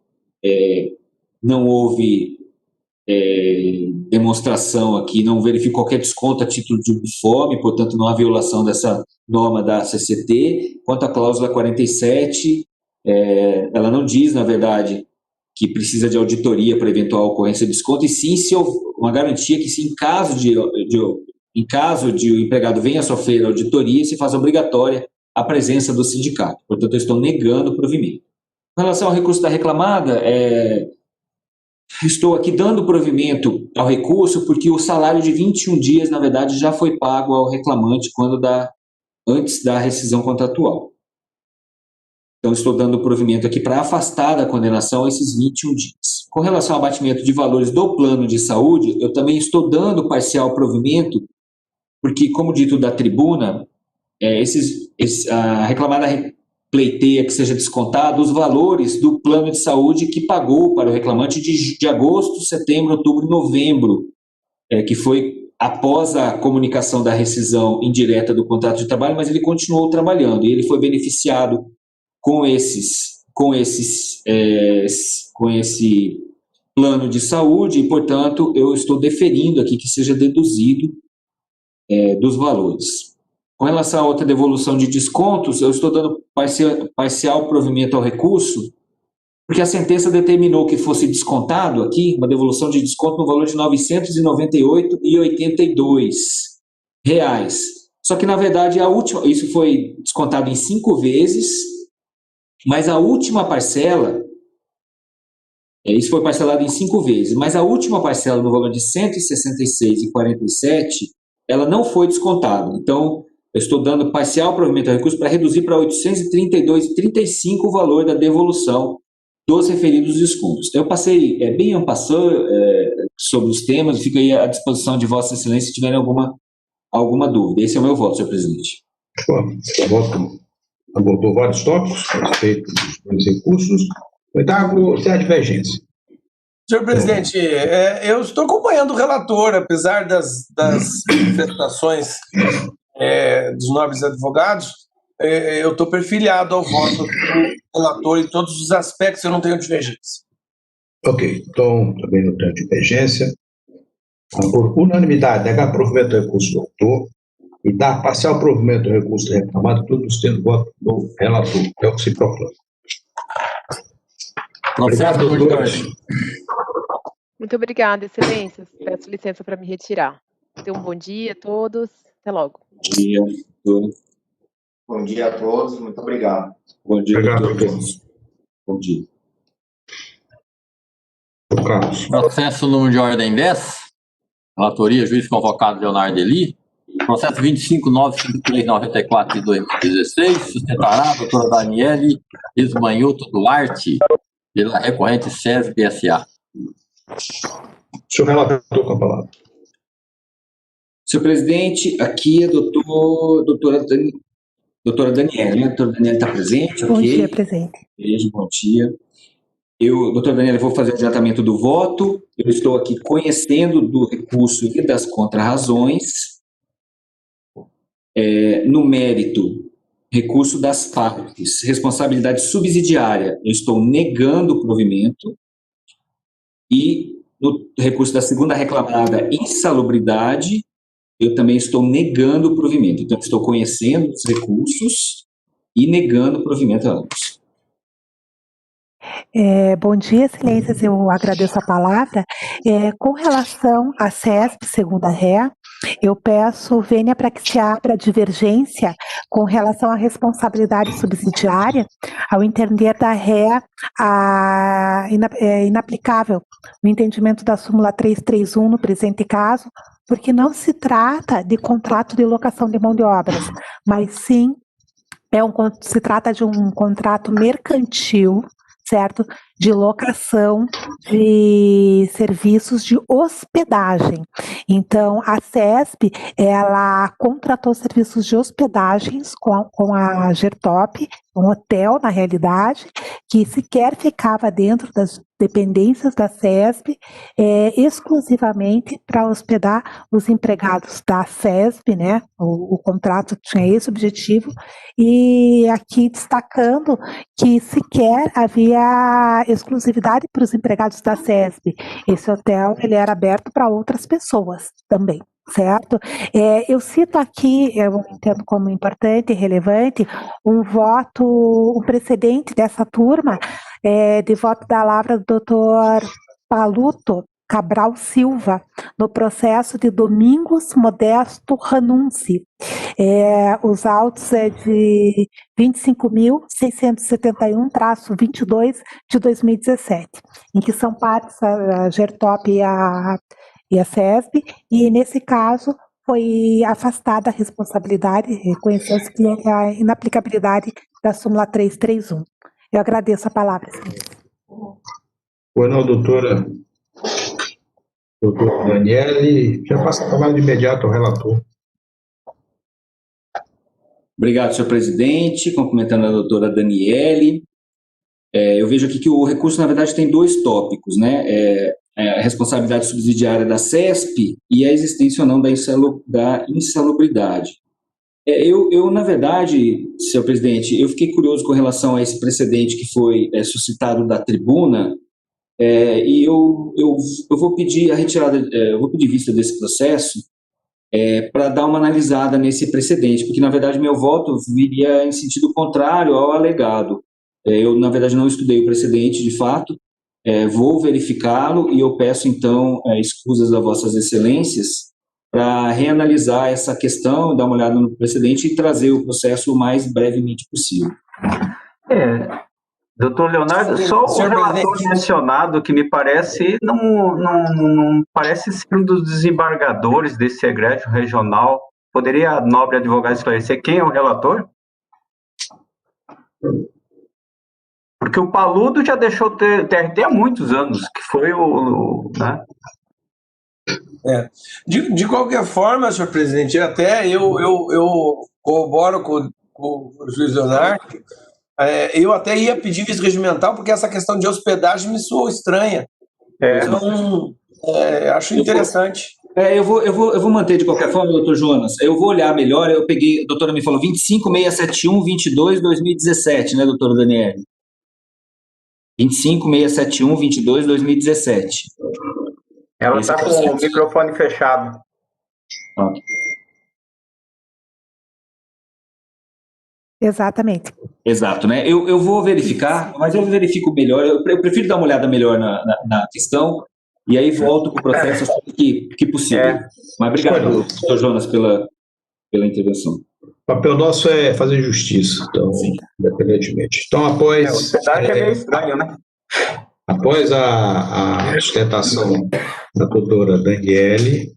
não houve demonstração aqui, não verificou qualquer desconto a título de uniforme, portanto, não há violação dessa norma da CCT. Quanto à cláusula 47, ela não diz, na verdade, que precisa de auditoria para eventual ocorrência de desconto, e sim se uma garantia que, se em caso de o empregado venha a sofrer auditoria, se faz obrigatória a presença do sindicato. Portanto, eu estou negando o provimento. Com relação ao recurso da reclamada, estou aqui dando provimento ao recurso porque o salário de 21 dias, na verdade, já foi pago ao reclamante antes da rescisão contratual. Então, estou dando provimento aqui para afastar da condenação esses 21 dias. Com relação ao abatimento de valores do plano de saúde, eu também estou dando parcial provimento, porque, como dito da tribuna, a reclamada pleiteia que seja descontado os valores do plano de saúde que pagou para o reclamante de agosto, setembro, outubro e novembro, que foi após a comunicação da rescisão indireta do contrato de trabalho, mas ele continuou trabalhando e ele foi beneficiado com esse plano de saúde e, portanto, eu estou deferindo aqui que seja deduzido dos valores. Com relação a outra devolução de descontos, eu estou dando parcial provimento ao recurso, porque a sentença determinou que fosse descontado aqui uma devolução de desconto no valor de R$ 998,82. Só que, na verdade, isso foi descontado em 5 vezes, mas a última parcela, isso foi parcelado em 5 vezes, mas a última parcela no valor de R$ 166,47, ela não foi descontada. Então, eu estou dando parcial provimento ao recurso para reduzir para R$ 832,35 o valor da devolução dos referidos descontos. Então, eu passei bem en passant sobre os temas, fico aí à disposição de Vossa Excelência se tiverem alguma dúvida. Esse é o meu voto, senhor presidente. O voto abordou vários tópicos a respeito dos recursos. Oitavo, sem a divergência. Senhor presidente, eu estou acompanhando o relator, apesar das manifestações dos nobres advogados, eu estou perfiliado ao voto do relator em todos os aspectos, eu não tenho divergência. Ok, então também não tenho divergência. Por unanimidade, negar provimento do recurso do autor e dar parcial provimento do recurso do reclamado, todos tendo voto do relator. É o que se proclama. Obrigado, doutores. Muito obrigada, excelências. Peço licença para me retirar. Tenham um bom dia a todos. Até logo. Bom dia a todos. Bom dia a todos, muito obrigado. Bom dia Obrigado a todos. Bom dia. Carlos. Processo número de ordem 10, relatoria, juiz convocado Leonardo Eli. Processo 25.95394 de 2016, sustentará a doutora Daniele Ismanhoto Duarte, pela recorrente SESB S.A. Senhor relator, com a palavra. Senhor presidente, aqui é a doutora Daniele. A doutora Daniele está presente? Bom Okay. dia, presente. Beijo, bom dia. Doutora Daniele, vou fazer o adiantamento do voto. Eu estou aqui conhecendo do recurso e das contrarrazões. No mérito, recurso das partes, responsabilidade subsidiária, eu estou negando o provimento. E no recurso da segunda reclamada, insalubridade, eu também estou negando o provimento. Então, estou conhecendo os recursos e negando o provimento a ambos. Bom dia, excelências, eu agradeço a palavra. Com relação à CESP, segunda ré, eu peço vênia para que se abra divergência com relação à responsabilidade subsidiária, ao entender da ré inaplicável no entendimento da súmula 331 no presente caso, porque não se trata de contrato de locação de mão de obras, mas sim se trata de um contrato mercantil, certo? De locação de serviços de hospedagem. Então, a CESP, ela contratou serviços de hospedagens com a Gertop, um hotel, na realidade, que sequer ficava dentro das dependências da CESP, exclusivamente para hospedar os empregados da CESP, né? O contrato tinha esse objetivo, e aqui destacando que sequer havia exclusividade para os empregados da CESP. Esse hotel, ele era aberto para outras pessoas também, certo? Eu cito aqui, eu entendo como importante e relevante, um precedente dessa turma, de voto da lavra do doutor Paluto Cabral Silva, no processo de Domingos Modesto Ranunci. Os autos de 25.671-22 de 2017, em que são partes a Gertop e a CESB, e nesse caso foi afastada a responsabilidade, reconheceu-se que a inaplicabilidade da súmula 331. Eu agradeço a palavra, senhor. Não, doutora Daniele, já passa a palavra de imediato ao relator. Obrigado, senhor presidente. Cumprimentando a doutora Daniele. Eu vejo aqui que o recurso, na verdade, tem dois tópicos, né? A responsabilidade subsidiária da CESP e a existência ou não da insalubridade. Na verdade, senhor presidente, eu fiquei curioso com relação a esse precedente que foi suscitado da tribuna, e eu vou pedir a retirada, eu vou pedir vista desse processo para dar uma analisada nesse precedente, porque, na verdade, meu voto viria em sentido contrário ao alegado. Eu, na verdade, não estudei o precedente, de fato, vou verificá-lo e eu peço, então, escusas das vossas excelências para reanalisar essa questão, dar uma olhada no precedente e trazer o processo o mais brevemente possível. Doutor Leonardo, só o relator mencionado, que me parece, não parece ser um dos desembargadores desse egrégio regional. Poderia a nobre advogado esclarecer quem é o relator? Porque o Paludo já deixou o TRT há muitos anos, que foi né? De qualquer forma, senhor presidente, até eu corroboro com o juiz Leonardo. Eu até ia pedir vista regimental, porque essa questão de hospedagem me soou estranha. Então, acho interessante. Eu vou manter de qualquer forma, doutor Jonas. Eu vou olhar melhor. Eu peguei, a doutora me falou 25671-22-2017, né, doutora Daniele? 25671-22-2017. Ela está com o microfone fechado. Exatamente. Exato, né? Eu vou verificar, mas eu verifico melhor. Eu prefiro dar uma olhada melhor na questão e aí volto para o processo que possível. Mas obrigado, doutor Jonas, pela intervenção. O papel nosso é fazer justiça, então, independentemente. Então, após... hospedagem é meio estranho, né? Após a sustentação da doutora Daniele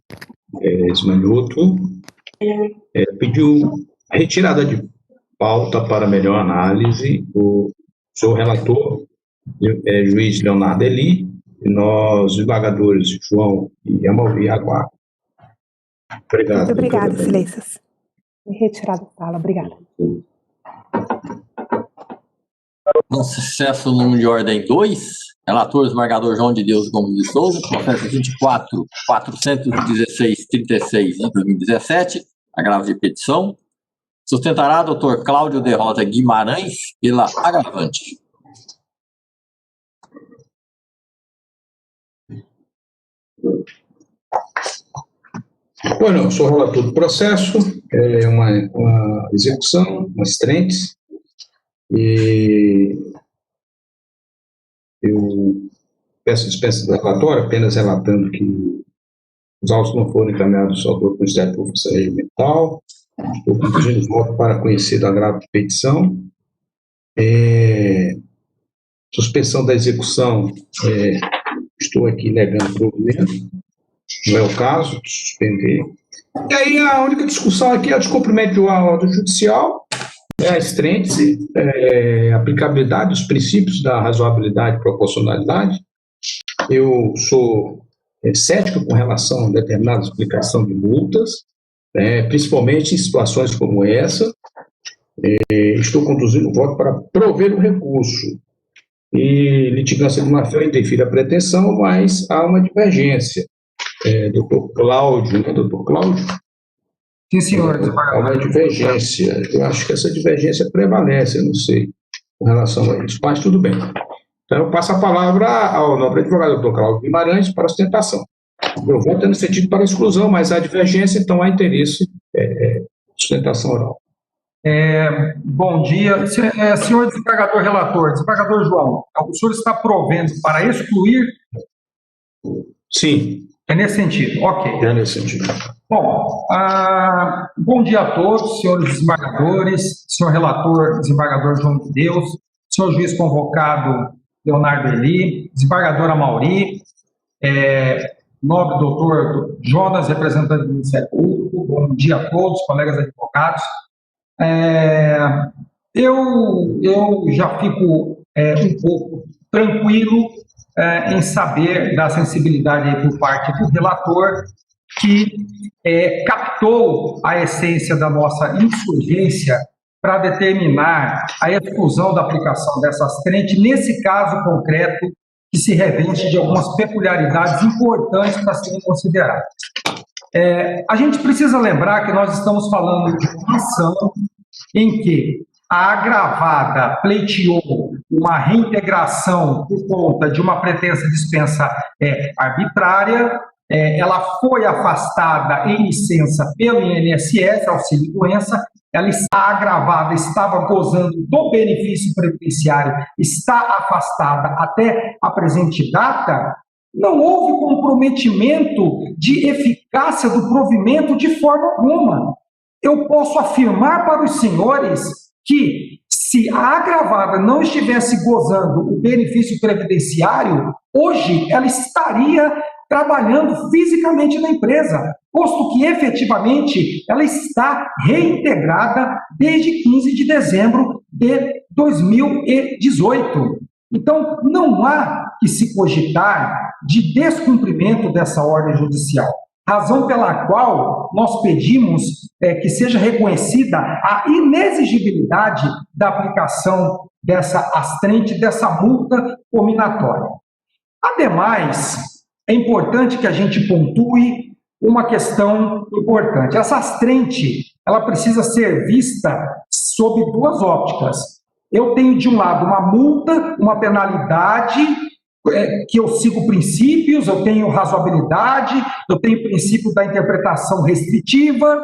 Smanioto, pediu retirada de pauta para melhor análise o seu relator, juiz Leonardo Eli, e nós, desembargadores João e Amauri Aguar. Obrigado. Muito obrigada, excelências. Retirada da sala, obrigada. Processo número de ordem 2, relator desembargador João de Deus Gomes de Souza, processo 24.416.36 de 2017, agravo de petição. Sustentará doutor Cláudio de Rosa Guimarães pela agravante. Bueno, eu sou relator do processo, é uma execução, umas trentes, e eu peço dispensa do relatório, apenas relatando que os autos não foram encaminhados ao Ministério Público Regimental. Estou conduzindo os votos para conhecer do agravo de petição. Suspensão da execução, estou aqui negando provimento, não é o caso de suspender. E aí a única discussão aqui é o descumprimento de uma ordem judicial, a estrêntese, a aplicabilidade dos princípios da razoabilidade e proporcionalidade. Eu sou cético com relação a determinada explicação de multas, principalmente em situações como essa. Estou conduzindo o voto para prover o recurso. E litigância de má-fé indefere a pretensão, mas há uma divergência. Doutor Cláudio, né, doutor Cláudio? Sim, senhor. Há uma divergência. Eu acho que essa divergência prevalece, eu não sei, com relação a isso. Mas tudo bem. Então, eu passo a palavra ao nobre advogado, doutor Cláudio Guimarães, para a sustentação. Meu voto é no sentido para a exclusão, mas há divergência, então há interesse de sustentação oral. Bom dia. Senhor desembargador relator, desembargador João, o senhor está provendo para excluir? Sim. É nesse sentido, ok. É nesse sentido. Bom, bom dia a todos, senhores desembargadores, senhor relator, desembargador João de Deus, senhor juiz convocado Leonardo Eli, desembargador Amauri, nobre doutor Jonas, representante do Ministério Público, bom dia a todos, colegas advogados. Eu já fico um pouco tranquilo em saber da sensibilidade aí por parte do relator, que captou a essência da nossa insurgência para determinar a exclusão da aplicação dessa astrente, nesse caso concreto, que se reveste de algumas peculiaridades importantes para serem consideradas. A gente precisa lembrar que nós estamos falando de uma ação em que a agravada pleiteou uma reintegração por conta de uma pretensa dispensa arbitrária. Ela foi afastada em licença pelo INSS, auxílio-doença. Ela está agravada, estava gozando do benefício previdenciário, está afastada até a presente data. Não houve comprometimento de eficácia do provimento de forma alguma. Eu posso afirmar para os senhores que, se a agravada não estivesse gozando o benefício previdenciário, hoje ela estaria trabalhando fisicamente na empresa, posto que efetivamente ela está reintegrada desde 15 de dezembro de 2018. Então, não há que se cogitar de descumprimento dessa ordem judicial, razão pela qual nós pedimos que seja reconhecida a inexigibilidade da aplicação dessa astrente, dessa multa cominatória. Ademais, é importante que a gente pontue uma questão importante. Essa astrente, ela precisa ser vista sob duas ópticas. Eu tenho, de um lado, uma multa, uma penalidade, que eu sigo princípios, eu tenho razoabilidade, eu tenho princípio da interpretação restritiva,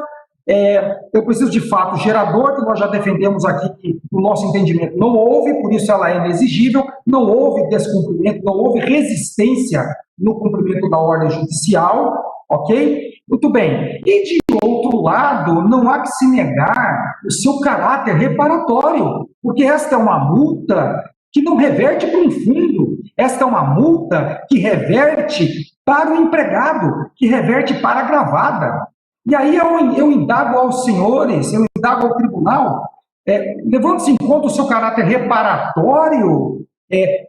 eu preciso de fato gerador, que nós já defendemos aqui que no nosso entendimento não houve, por isso ela é inexigível, não houve descumprimento, não houve resistência no cumprimento da ordem judicial, ok? Muito bem. E de outro lado, não há que se negar o seu caráter reparatório, porque esta é uma multa que não reverte para um fundo, esta é uma multa que reverte para o empregado, que reverte para a agravada. E aí eu indago aos senhores, eu indago ao tribunal, levando-se em conta o seu caráter reparatório,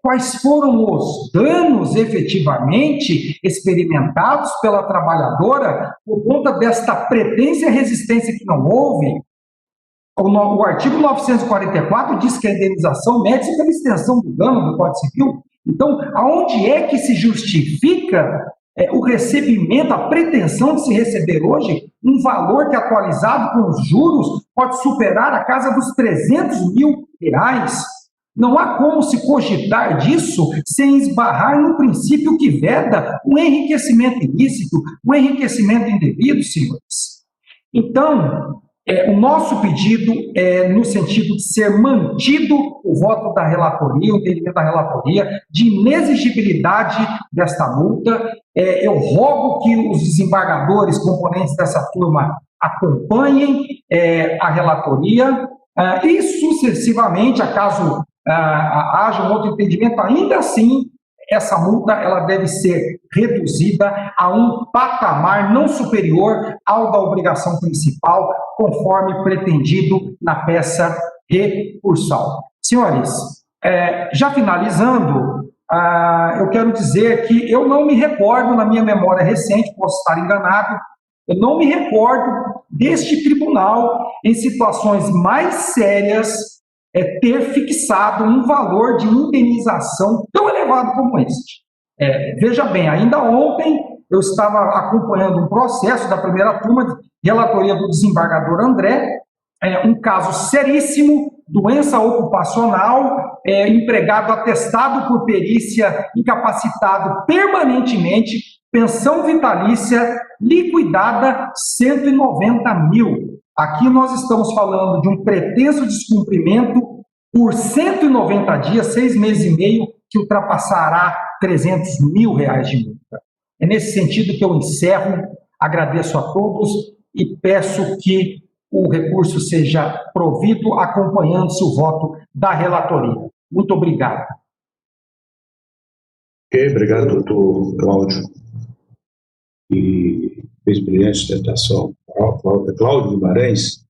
quais foram os danos efetivamente experimentados pela trabalhadora por conta desta pretensa resistência que não houve. O artigo 944 diz que a indenização mede-se pela extensão do dano do Código Civil. Então, aonde é que se justifica o recebimento, a pretensão de se receber hoje um valor que, atualizado com os juros, pode superar a casa dos R$300 mil? Não há como se cogitar disso sem esbarrar no princípio que veda o enriquecimento ilícito, o enriquecimento indevido, senhores. Então, o nosso pedido é no sentido de ser mantido o voto da relatoria, o entendimento da relatoria, de inexigibilidade desta multa. Eu rogo que os desembargadores, componentes dessa turma, acompanhem a relatoria e, sucessivamente, acaso haja um outro entendimento, ainda assim, essa multa ela deve ser reduzida a um patamar não superior ao da obrigação principal, conforme pretendido na peça recursal. Senhores, já finalizando, eu quero dizer que eu não me recordo, na minha memória recente, posso estar enganado, eu não me recordo deste tribunal, em situações mais sérias, ter fixado um valor de indenização tão elevado como este. Veja bem, ainda ontem eu estava acompanhando um processo da primeira turma de relatoria do desembargador André, um caso seríssimo, doença ocupacional, empregado atestado por perícia, incapacitado permanentemente, pensão vitalícia liquidada 190 mil. Aqui nós estamos falando de um pretenso descumprimento por 190 dias, 6 meses e meio, que ultrapassará R$300 mil de multa. É nesse sentido que eu encerro, agradeço a todos e peço que o recurso seja provido acompanhando-se o voto da relatoria. Muito obrigado. Ok, obrigado, doutor Cláudio. E vice-presidente de sustentação, Cláudio Guimarães.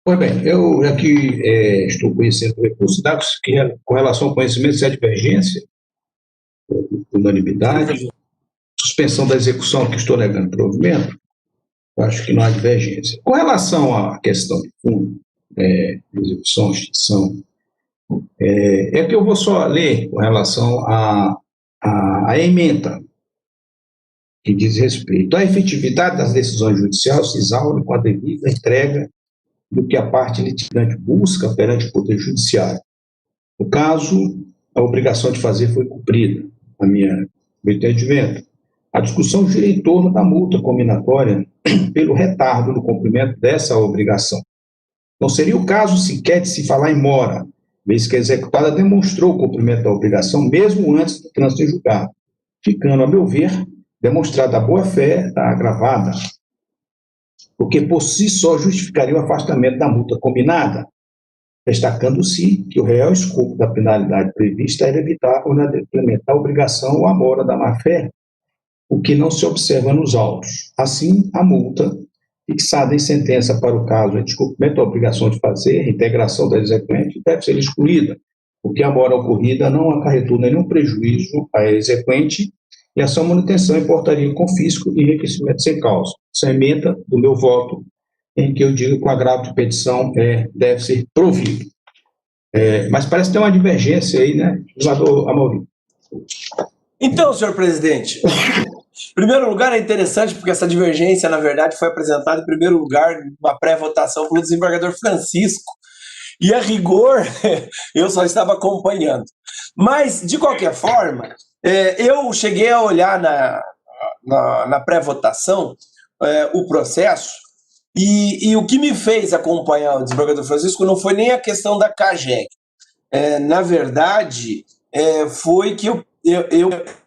Pois bem, eu aqui estou conhecendo o recurso dados que, com relação ao conhecimento, se há divergência, unanimidade, suspensão da execução, que estou negando provimento, eu acho que não há divergência. Com relação à questão de fundo, execução, extinção. É que eu vou só ler com relação à ementa, que diz respeito à efetividade das decisões judiciais se exaure com a devida entrega do que a parte litigante busca perante o Poder Judiciário. No caso, a obrigação de fazer foi cumprida, meu entendimento. A discussão gira em torno da multa combinatória pelo retardo no cumprimento dessa obrigação. Não seria o caso sequer de se falar em mora, vez que a executada demonstrou o cumprimento da obrigação mesmo antes do trânsito em julgado, ficando, a meu ver, demonstrada a boa-fé da agravada, o que por si só justificaria o afastamento da multa combinada, destacando-se que o real escopo da penalidade prevista era evitar ou implementar a obrigação ou a mora da má-fé, o que não se observa nos autos. Assim, a multa, fixada em sentença para o caso de descumprimento da obrigação de fazer, integração da exequente, deve ser excluída, porque a mora ocorrida não acarretou nenhum prejuízo à exequente e a sua manutenção importaria confisco e enriquecimento sem causa. Essa emenda do meu voto, em que eu digo que o agravo de petição deve ser provido. Mas parece que tem uma divergência aí, né, senador Amaury? Então, senhor presidente, em primeiro lugar é interessante porque essa divergência, na verdade, foi apresentada em primeiro lugar numa pré-votação pelo desembargador Francisco, e a rigor eu só estava acompanhando. Mas, de qualquer forma, eu cheguei a olhar na pré-votação o processo, e o que me fez acompanhar o desembargador Francisco não foi nem a questão da CAGEC. Na verdade, foi que eu,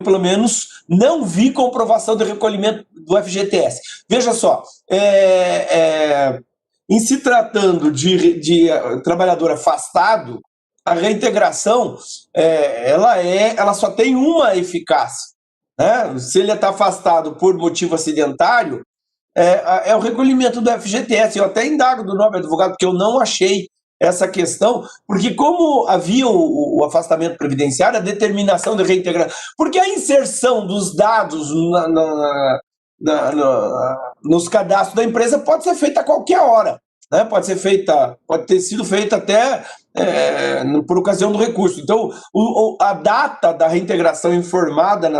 pelo menos, não vi comprovação de recolhimento do FGTS. Veja só, em se tratando de trabalhador afastado, a reintegração ela só tem uma eficácia, né? Se ele está afastado por motivo acidentário, é o recolhimento do FGTS. Eu até indago do nobre advogado, porque eu não achei essa questão, porque como havia o afastamento previdenciário, a determinação de reintegração, porque a inserção dos dados nos cadastros da empresa pode ser feita a qualquer hora, né? Pode ter sido feita até por ocasião do recurso. Então, a data da reintegração informada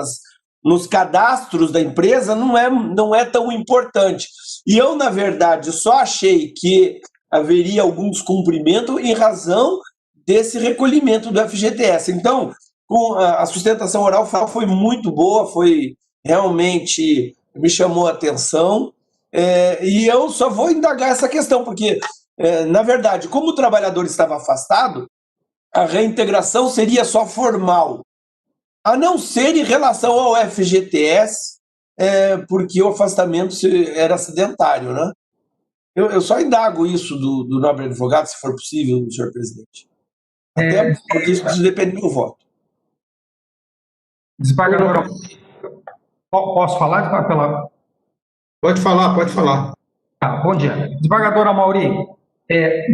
nos cadastros da empresa não é tão importante. E eu, na verdade, só achei que haveria algum descumprimento em razão desse recolhimento do FGTS. Então, a sustentação oral foi muito boa, foi realmente, me chamou a atenção, e eu só vou indagar essa questão, porque, na verdade, como o trabalhador estava afastado, a reintegração seria só formal, a não ser em relação ao FGTS, porque o afastamento era acidentário, né? Eu só indago isso do nobre advogado, se for possível, senhor presidente. Até porque isso depende do meu voto. Desembargador, posso falar, desembargador? Pode falar. Bom dia. Desembargador Amaury,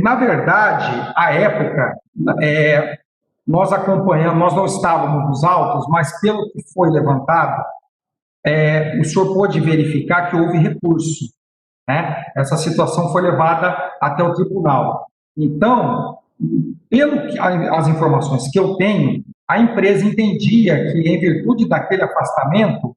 na verdade, à época, nós acompanhamos, nós não estávamos nos autos, mas pelo que foi levantado, o senhor pôde verificar que houve recurso, né? Essa situação foi levada até o tribunal. Então, as informações que eu tenho, a empresa entendia que, em virtude daquele afastamento,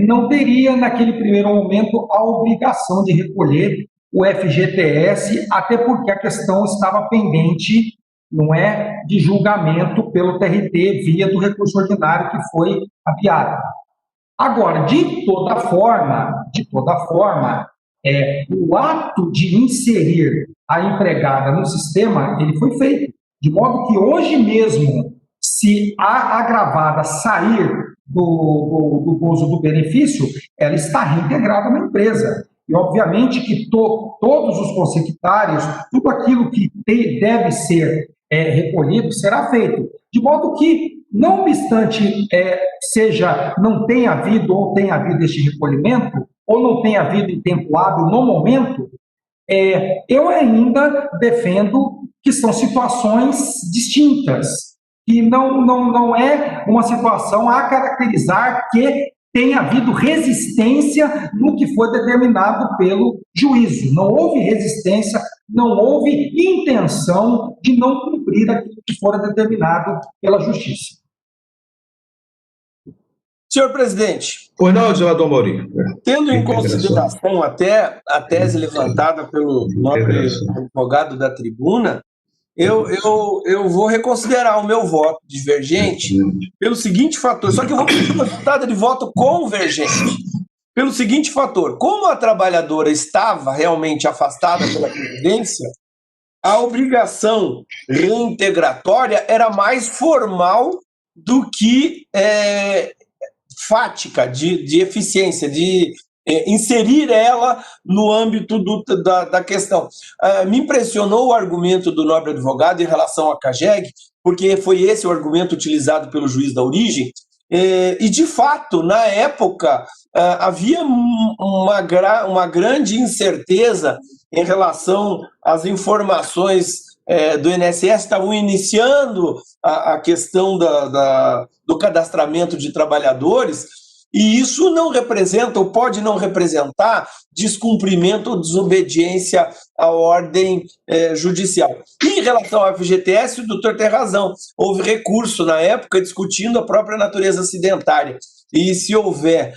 não teria, naquele primeiro momento, a obrigação de recolher o FGTS, até porque a questão estava pendente, não é, de julgamento pelo TRT via do recurso ordinário que foi aviado. Agora, de toda forma, o ato de inserir a empregada no sistema, ele foi feito, de modo que hoje mesmo, se a agravada sair do gozo do benefício, ela está reintegrada na empresa. E, obviamente, que todos os consectários, tudo aquilo que deve ser recolhido, será feito. De modo que, não obstante não tenha havido ou tenha havido este recolhimento, ou não tenha havido em tempo hábil no momento, eu ainda defendo que são situações distintas, e não é uma situação a caracterizar que tenha havido resistência no que foi determinado pelo juízo. Não houve resistência, não houve intenção de não cumprir aquilo que fora determinado pela Justiça. Senhor presidente. Pois não, senador Maurício. Tendo em consideração até a tese levantada pelo nobre advogado da tribuna, eu vou reconsiderar o meu voto divergente pelo seguinte fator, só que eu vou pedir uma resultado de voto convergente. Pelo seguinte fator, como a trabalhadora estava realmente afastada pela Previdência, a obrigação reintegratória era mais formal do que fática, de eficiência, de inserir ela no âmbito da questão. Me impressionou o argumento do nobre advogado em relação à CAGEG, porque foi esse o argumento utilizado pelo juiz da origem, e de fato, na época, havia uma grande incerteza em relação às informações do INSS, estavam iniciando a questão do cadastramento de trabalhadores, e isso não representa, ou pode não representar, descumprimento ou desobediência à ordem judicial. E em relação ao FGTS, o doutor tem razão, houve recurso na época discutindo a própria natureza acidentária, e se houver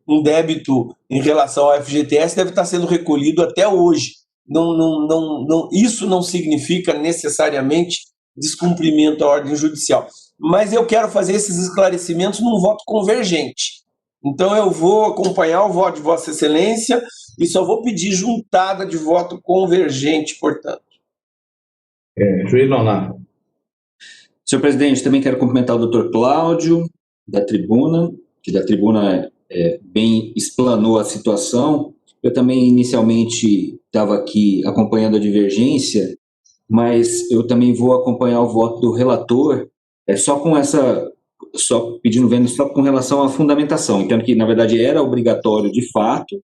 um débito em relação ao FGTS, deve estar sendo recolhido até hoje. Isso não significa necessariamente descumprimento à ordem judicial. Mas eu quero fazer esses esclarecimentos num voto convergente. Então eu vou acompanhar o voto de Vossa Excelência e só vou pedir juntada de voto convergente, portanto. Juiz Nonato. Senhor presidente, também quero cumprimentar o doutor Cláudio, da tribuna, que da tribuna bem explanou a situação. Eu também inicialmente estava aqui acompanhando a divergência, mas eu também vou acompanhar o voto do relator, só com relação à fundamentação. Então, que na verdade era obrigatório de fato,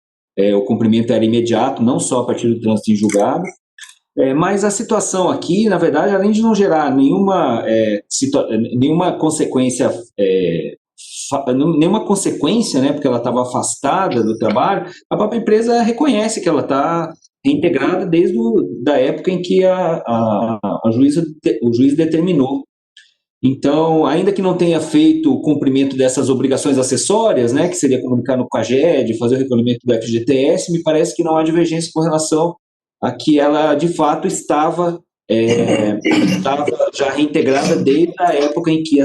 o cumprimento era imediato, não só a partir do trânsito em julgado, mas a situação aqui, na verdade, além de não gerar nenhuma consequência, né, porque ela estava afastada do trabalho, a própria empresa reconhece que ela está reintegrada desde a época em que o juiz determinou. Então, ainda que não tenha feito o cumprimento dessas obrigações acessórias, né, que seria comunicar no CAGED, fazer o recolhimento do FGTS, me parece que não há divergência com relação a que ela, de fato, estava já reintegrada desde a época em que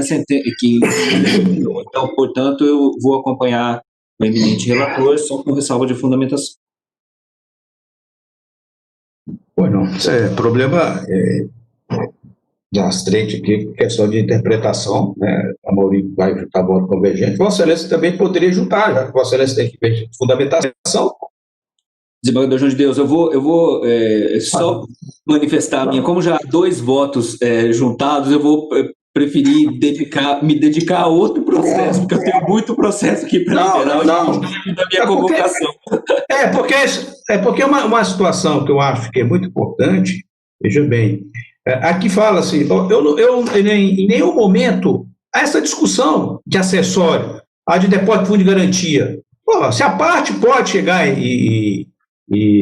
terminou. Então, portanto, eu vou acompanhar o eminente relator, só com ressalva de fundamentação. Pois não, problema rastreante aqui, questão de interpretação, né? A Maurício vai juntar voto convergente. Vossa Excelência também poderia juntar, já que Vossa Excelência tem que ver fundamentação. Desembargador João de Deus, eu vou só manifestar a minha, como já há 2 votos juntados, eu vou preferir me dedicar a outro processo, porque eu tenho muito processo aqui para liberar da minha convocação. Porque uma situação que eu acho que é muito importante, veja bem, aqui fala assim, em nenhum momento, essa discussão de acessório, a de depósito de fundo de garantia, se a parte pode chegar e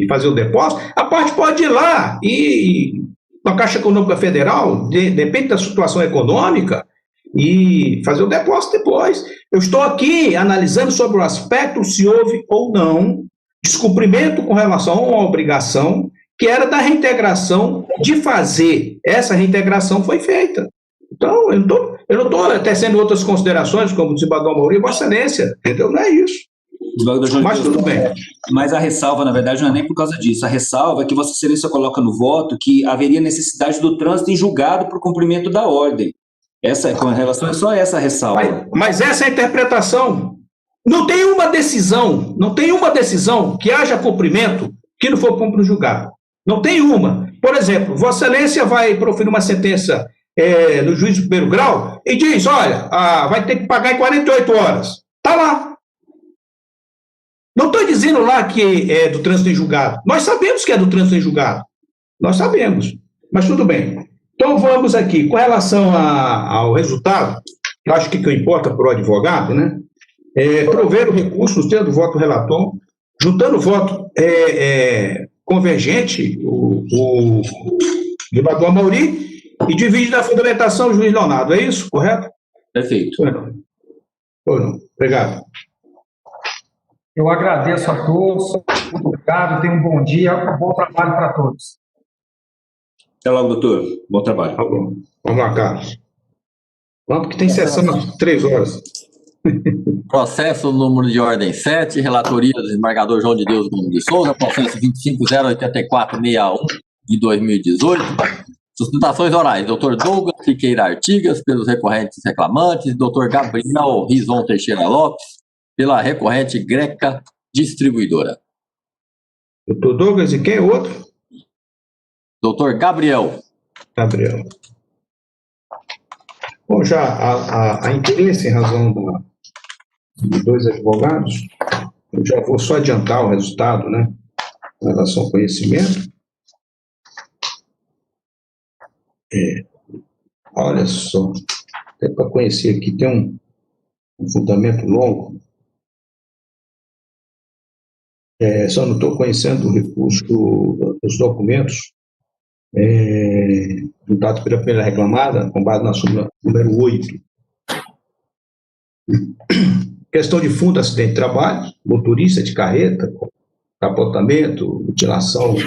fazer o depósito, a parte pode ir lá e na Caixa Econômica Federal, depende da situação econômica, e fazer o depósito depois. Eu estou aqui analisando sobre o aspecto se houve ou não descumprimento com relação a uma obrigação que era da reintegração de fazer. Essa reintegração foi feita. Então, eu não estou tecendo outras considerações, como o desembargador Maurício, Vossa Excelência, entendeu? Não é isso. Mas tudo bem. Mas a ressalva, na verdade, não é nem por causa disso. A ressalva é que Vossa Excelência coloca no voto que haveria necessidade do trânsito em julgado por cumprimento da ordem. Com relação a só essa ressalva. Mas essa é a interpretação. Não tem uma decisão que haja cumprimento que não for cumprido no julgado. Não tem uma. Por exemplo, Vossa Excelência vai proferir uma sentença no juiz de primeiro grau e diz, olha, vai ter que pagar em 48 horas. Está lá. Não estou dizendo lá que é do trânsito em julgado. Nós sabemos que é do trânsito em julgado. Nós sabemos. Mas tudo bem. Então vamos aqui. Com relação ao resultado, eu acho que o que importa para o advogado, né? prover o recurso, tendo voto relator, juntando o voto convergente, o desembargador Amauri, e divide na fundamentação o juiz Leonardo. É isso? Correto? Perfeito. Obrigado. Eu agradeço a todos. Muito obrigado. Tenham um bom dia. Um bom trabalho para todos. Até logo, doutor. Bom trabalho. Tá bom. Vamos lá, Carlos. Vamos, que tem sessão às 3 horas. Processo número de ordem 7, relatoria do desembargador João de Deus Gomes de Souza, processo 25.084.61 de 2018. Sustentações orais, Dr. Douglas Siqueira Artigas, pelos recorrentes reclamantes, Dr. Gabriel Rison Teixeira Lopes, pela recorrente Greca Distribuidora. Dr. Douglas e quem é o outro? Dr. Gabriel. Gabriel. Bom, já há interesse em razão de 2 advogados, eu já vou só adiantar o resultado, né, em relação ao conhecimento. Olha só, até para conhecer aqui, tem um fundamento longo. Só não estou conhecendo o recurso dos documentos juntados pela primeira reclamada, com base na súmula número 8. Questão de fundo, acidente de trabalho, motorista de carreta, capotamento, mutilação de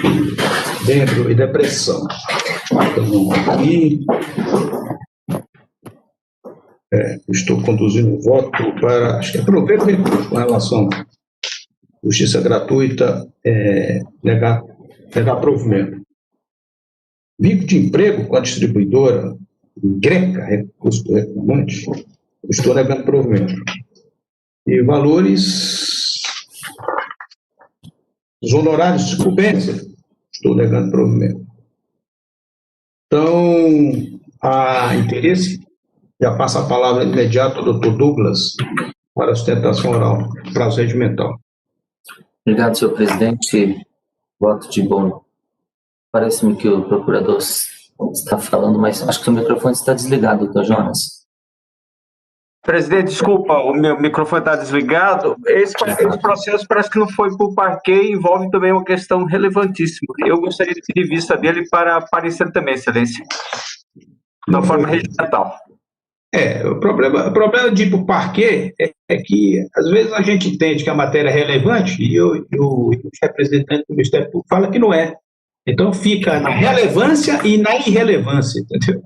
membro e depressão. Então, aqui, estou conduzindo o voto para, acho que prover o recurso com relação à justiça gratuita, negar provimento. Vínculo de emprego com a distribuidora Greca, recurso do reclamante, estou negando provimento. E valores, os honorários de sucumbência, estou negando provimento. Então, há interesse, já passa a palavra imediata ao doutor Douglas para a sustentação oral, prazo regimental. Obrigado, senhor presidente. Voto de bom. Parece-me que o procurador está falando, mas acho que o microfone está desligado, doutor Jonas. Presidente, desculpa, o meu microfone está desligado. Esse processo parece que não foi para o parquet, envolve também uma questão relevantíssima. Eu gostaria de pedir vista dele para aparecer também, excelência, da forma regimental. O problema de ir para o parquet é que, às vezes, a gente entende que a matéria é relevante e o representante do Ministério Público fala que não é. Então, fica na relevância e na irrelevância, entendeu?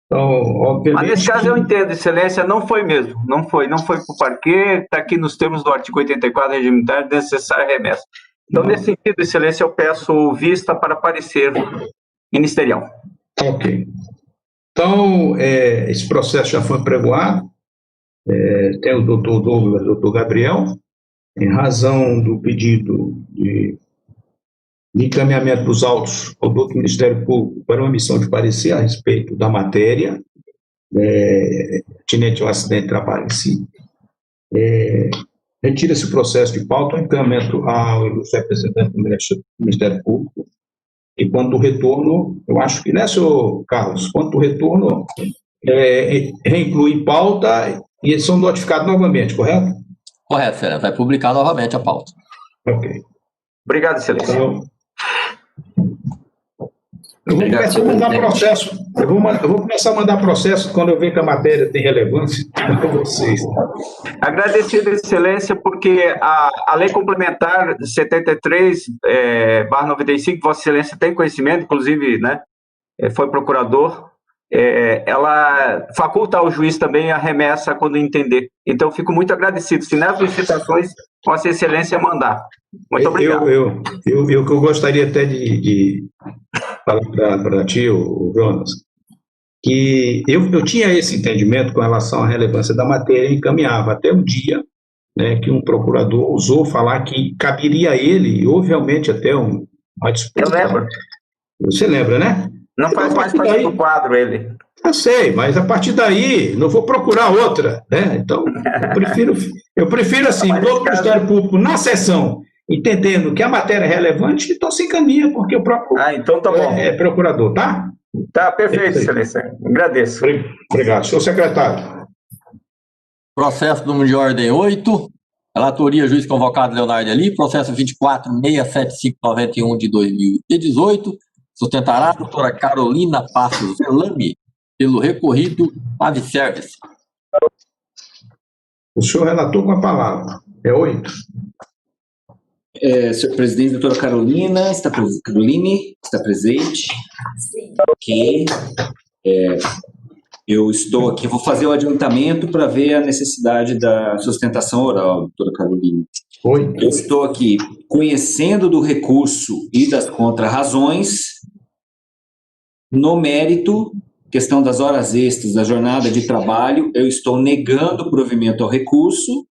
Então, obviamente... Mas nesse caso eu entendo, excelência, não foi mesmo, não foi para o parquet, está aqui nos termos do artigo 84 regimentar, necessária remessa. Então, nesse sentido, excelência, eu peço vista para parecer ministerial. Ok. Então, esse processo já foi pregoado, tem o doutor Douglas e o doutor Gabriel, em razão do pedido de encaminhamento dos autos ao doutor Ministério Público para uma emissão de parecer a respeito da matéria, atinente ao acidente de trabalho em si. Retira esse processo de pauta, encaminhamento ao representante do Ministério Público, e quando o retorno, eu acho que, né, senhor Carlos, quando o retorno reinclui pauta e eles são notificados novamente, correto? Correto, excelência. Vai publicar novamente a pauta. Ok. Obrigado, excelência. Então, eu vou começar a mandar processo. Eu vou começar a mandar processo quando eu ver que a matéria tem relevância para vocês. Agradecido, excelência, porque a lei complementar 73/95, vossa excelência tem conhecimento, inclusive, né, foi procurador, ela faculta ao juiz também a remessa quando entender. Então, fico muito agradecido. Se nas licitações, vossa excelência mandar. Muito obrigado. Eu gostaria até de falar para ti, o Jonas, que eu tinha esse entendimento com relação à relevância da matéria e encaminhava até um dia, né, que um procurador ousou falar que caberia a ele, e houve realmente até uma disputa. Eu lembro. Você lembra, né? Não faz mais parte do quadro ele. Eu sei, mas a partir daí não vou procurar outra, né? Então, eu prefiro assim, o Ministério Público na sessão, entendendo que a matéria é relevante, então se encaminha, porque o próprio então tá bom. É procurador, tá? Tá, perfeito, excelência. Agradeço. Obrigado. Senhor secretário. Processo número de ordem 8. Relatoria, juiz convocado Leonardo Eli. Processo 24.67591 de 2018. Sustentará a doutora Carolina Passos Velame, pelo recorrido Paviservice. O senhor relator com a palavra. É 8. Senhor presidente, doutora Caroline está presente? Sim. Ok. Eu estou aqui, vou fazer o adiantamento para ver a necessidade da sustentação oral, doutora Caroline. Oi. Eu estou aqui conhecendo do recurso e das contrarrazões. No mérito, questão das horas extras, da jornada de trabalho, eu estou negando o provimento ao recurso.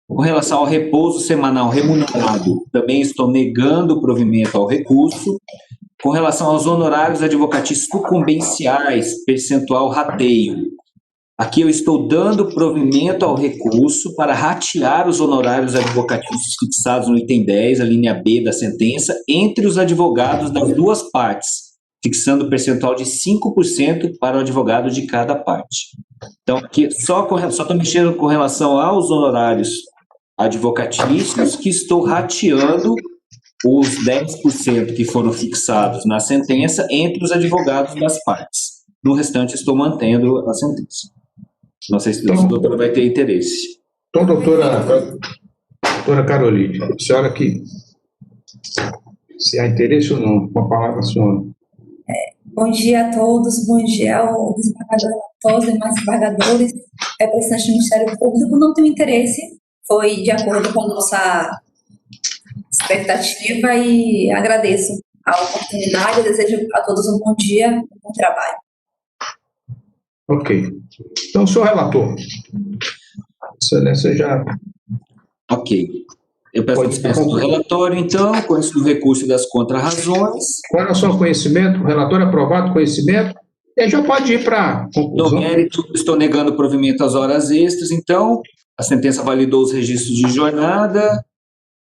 Com relação ao repouso semanal remunerado, também estou negando o provimento ao recurso. Com relação aos honorários advocatícios sucumbenciais, percentual rateio, aqui eu estou dando provimento ao recurso para ratear os honorários advocatícios fixados no item 10, a linha B da sentença, entre os advogados das duas partes, fixando o percentual de 5% para o advogado de cada parte. Então, aqui só estou mexendo com relação aos honorários advocatícios, que estou rateando os 10% que foram fixados na sentença entre os advogados das partes. No restante, estou mantendo a sentença. Não sei se a doutora vai ter interesse. Então, doutora Caroline, a senhora aqui, se há interesse ou não, com a palavra a senhora. Bom dia a todos, bom dia ao desembargador, a todos os demais desembargadores, representantes do Ministério Público. Não tenho interesse, foi de acordo com a nossa expectativa e agradeço a oportunidade. Eu desejo a todos um bom dia, um bom trabalho. Ok. Então, senhor relator, excelência já... Ok. Eu peço dispensa do relatório, então, conheço o recurso das contrarrazões. Com relação ao conhecimento, o relatório aprovado, conhecimento, e já pode ir para a conclusão. No mérito, estou negando o provimento às horas extras, então, a sentença validou os registros de jornada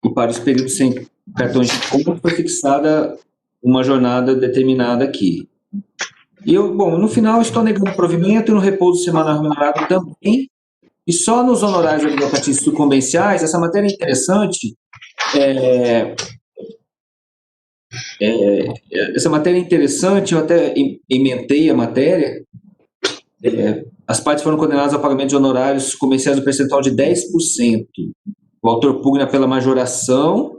e para os períodos sem cartões de compra foi fixada uma jornada determinada aqui. E eu, no final, estou negando o provimento e no repouso semanal remunerado também. E só nos honorários advocatícios sucumbenciais, essa matéria é interessante. Essa matéria é interessante, eu até emendei a matéria. As partes foram condenadas ao pagamento de honorários comerciais do percentual de 10%. O autor pugna pela majoração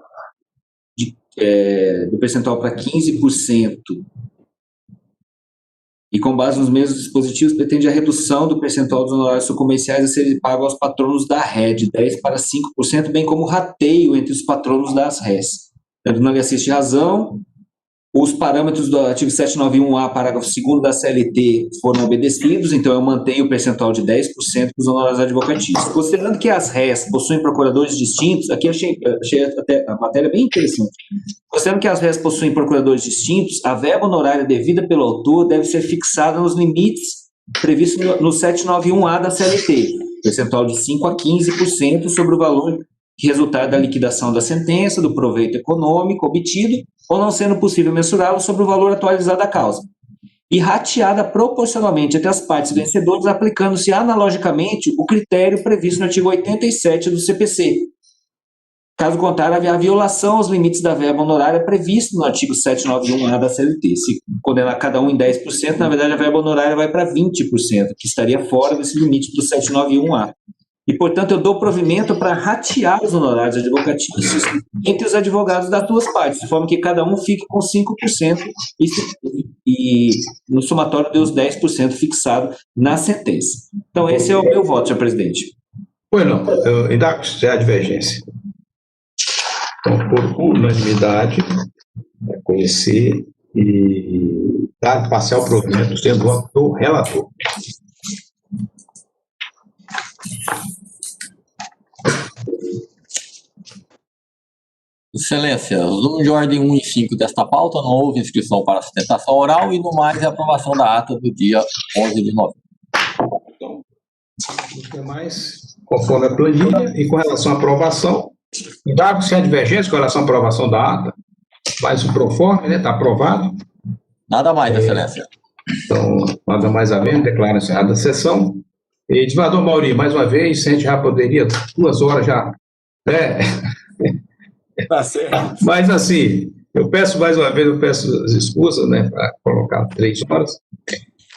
do percentual para 15%. E, com base nos mesmos dispositivos, pretende a redução do percentual dos honorários sucumbenciais a serem pagos aos patronos da RE, de 10% para 5%, bem como rateio entre os patronos das REs. Tanto não lhe assiste razão, os parâmetros do artigo 791A, parágrafo 2º da CLT foram obedecidos, então eu mantenho o percentual de 10% dos honorários advocatícios. Considerando que as REs possuem procuradores distintos, aqui achei até a matéria bem interessante. Considerando que as REs possuem procuradores distintos, a verba honorária devida pelo autor deve ser fixada nos limites previstos no 791A da CLT, percentual de 5% a 15% sobre o valor que resultar da liquidação da sentença, do proveito econômico obtido, ou não sendo possível mensurá-lo sobre o valor atualizado da causa, e rateada proporcionalmente entre as partes vencedoras, aplicando-se analogicamente o critério previsto no artigo 87 do CPC. Caso contrário, haverá violação aos limites da verba honorária previsto no artigo 791A da CLT. Se condenar cada um em 10%, na verdade a verba honorária vai para 20%, que estaria fora desse limite do 791A. E, portanto, eu dou provimento para ratear os honorários advocatícios entre os advogados das duas partes, de forma que cada um fique com 5% e no somatório dê os 10% fixado na sentença. Então, esse é o meu voto, senhor presidente. Bueno, indago se há divergência. Então, por unanimidade, conhecer e dar parcial provimento, sendo voto do relator. Excelência, os números de ordem 1 e 5 desta pauta não houve inscrição para sustentação oral e, no mais, a aprovação da ata do dia 11 de novembro. Então, os demais, conforme a planilha, e com relação à aprovação, indago se há divergência com relação à aprovação da ata, mas o proforme, está aprovado. Nada mais, Excelência. Então, nada mais havendo, declaro encerrada a sessão. E, desembargador Mauri, mais uma vez, se a gente já poderia, 2 horas já, né? Tá certo. Mas, assim, eu peço mais uma vez, eu peço as escusas, né, para colocar 3 horas.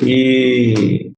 E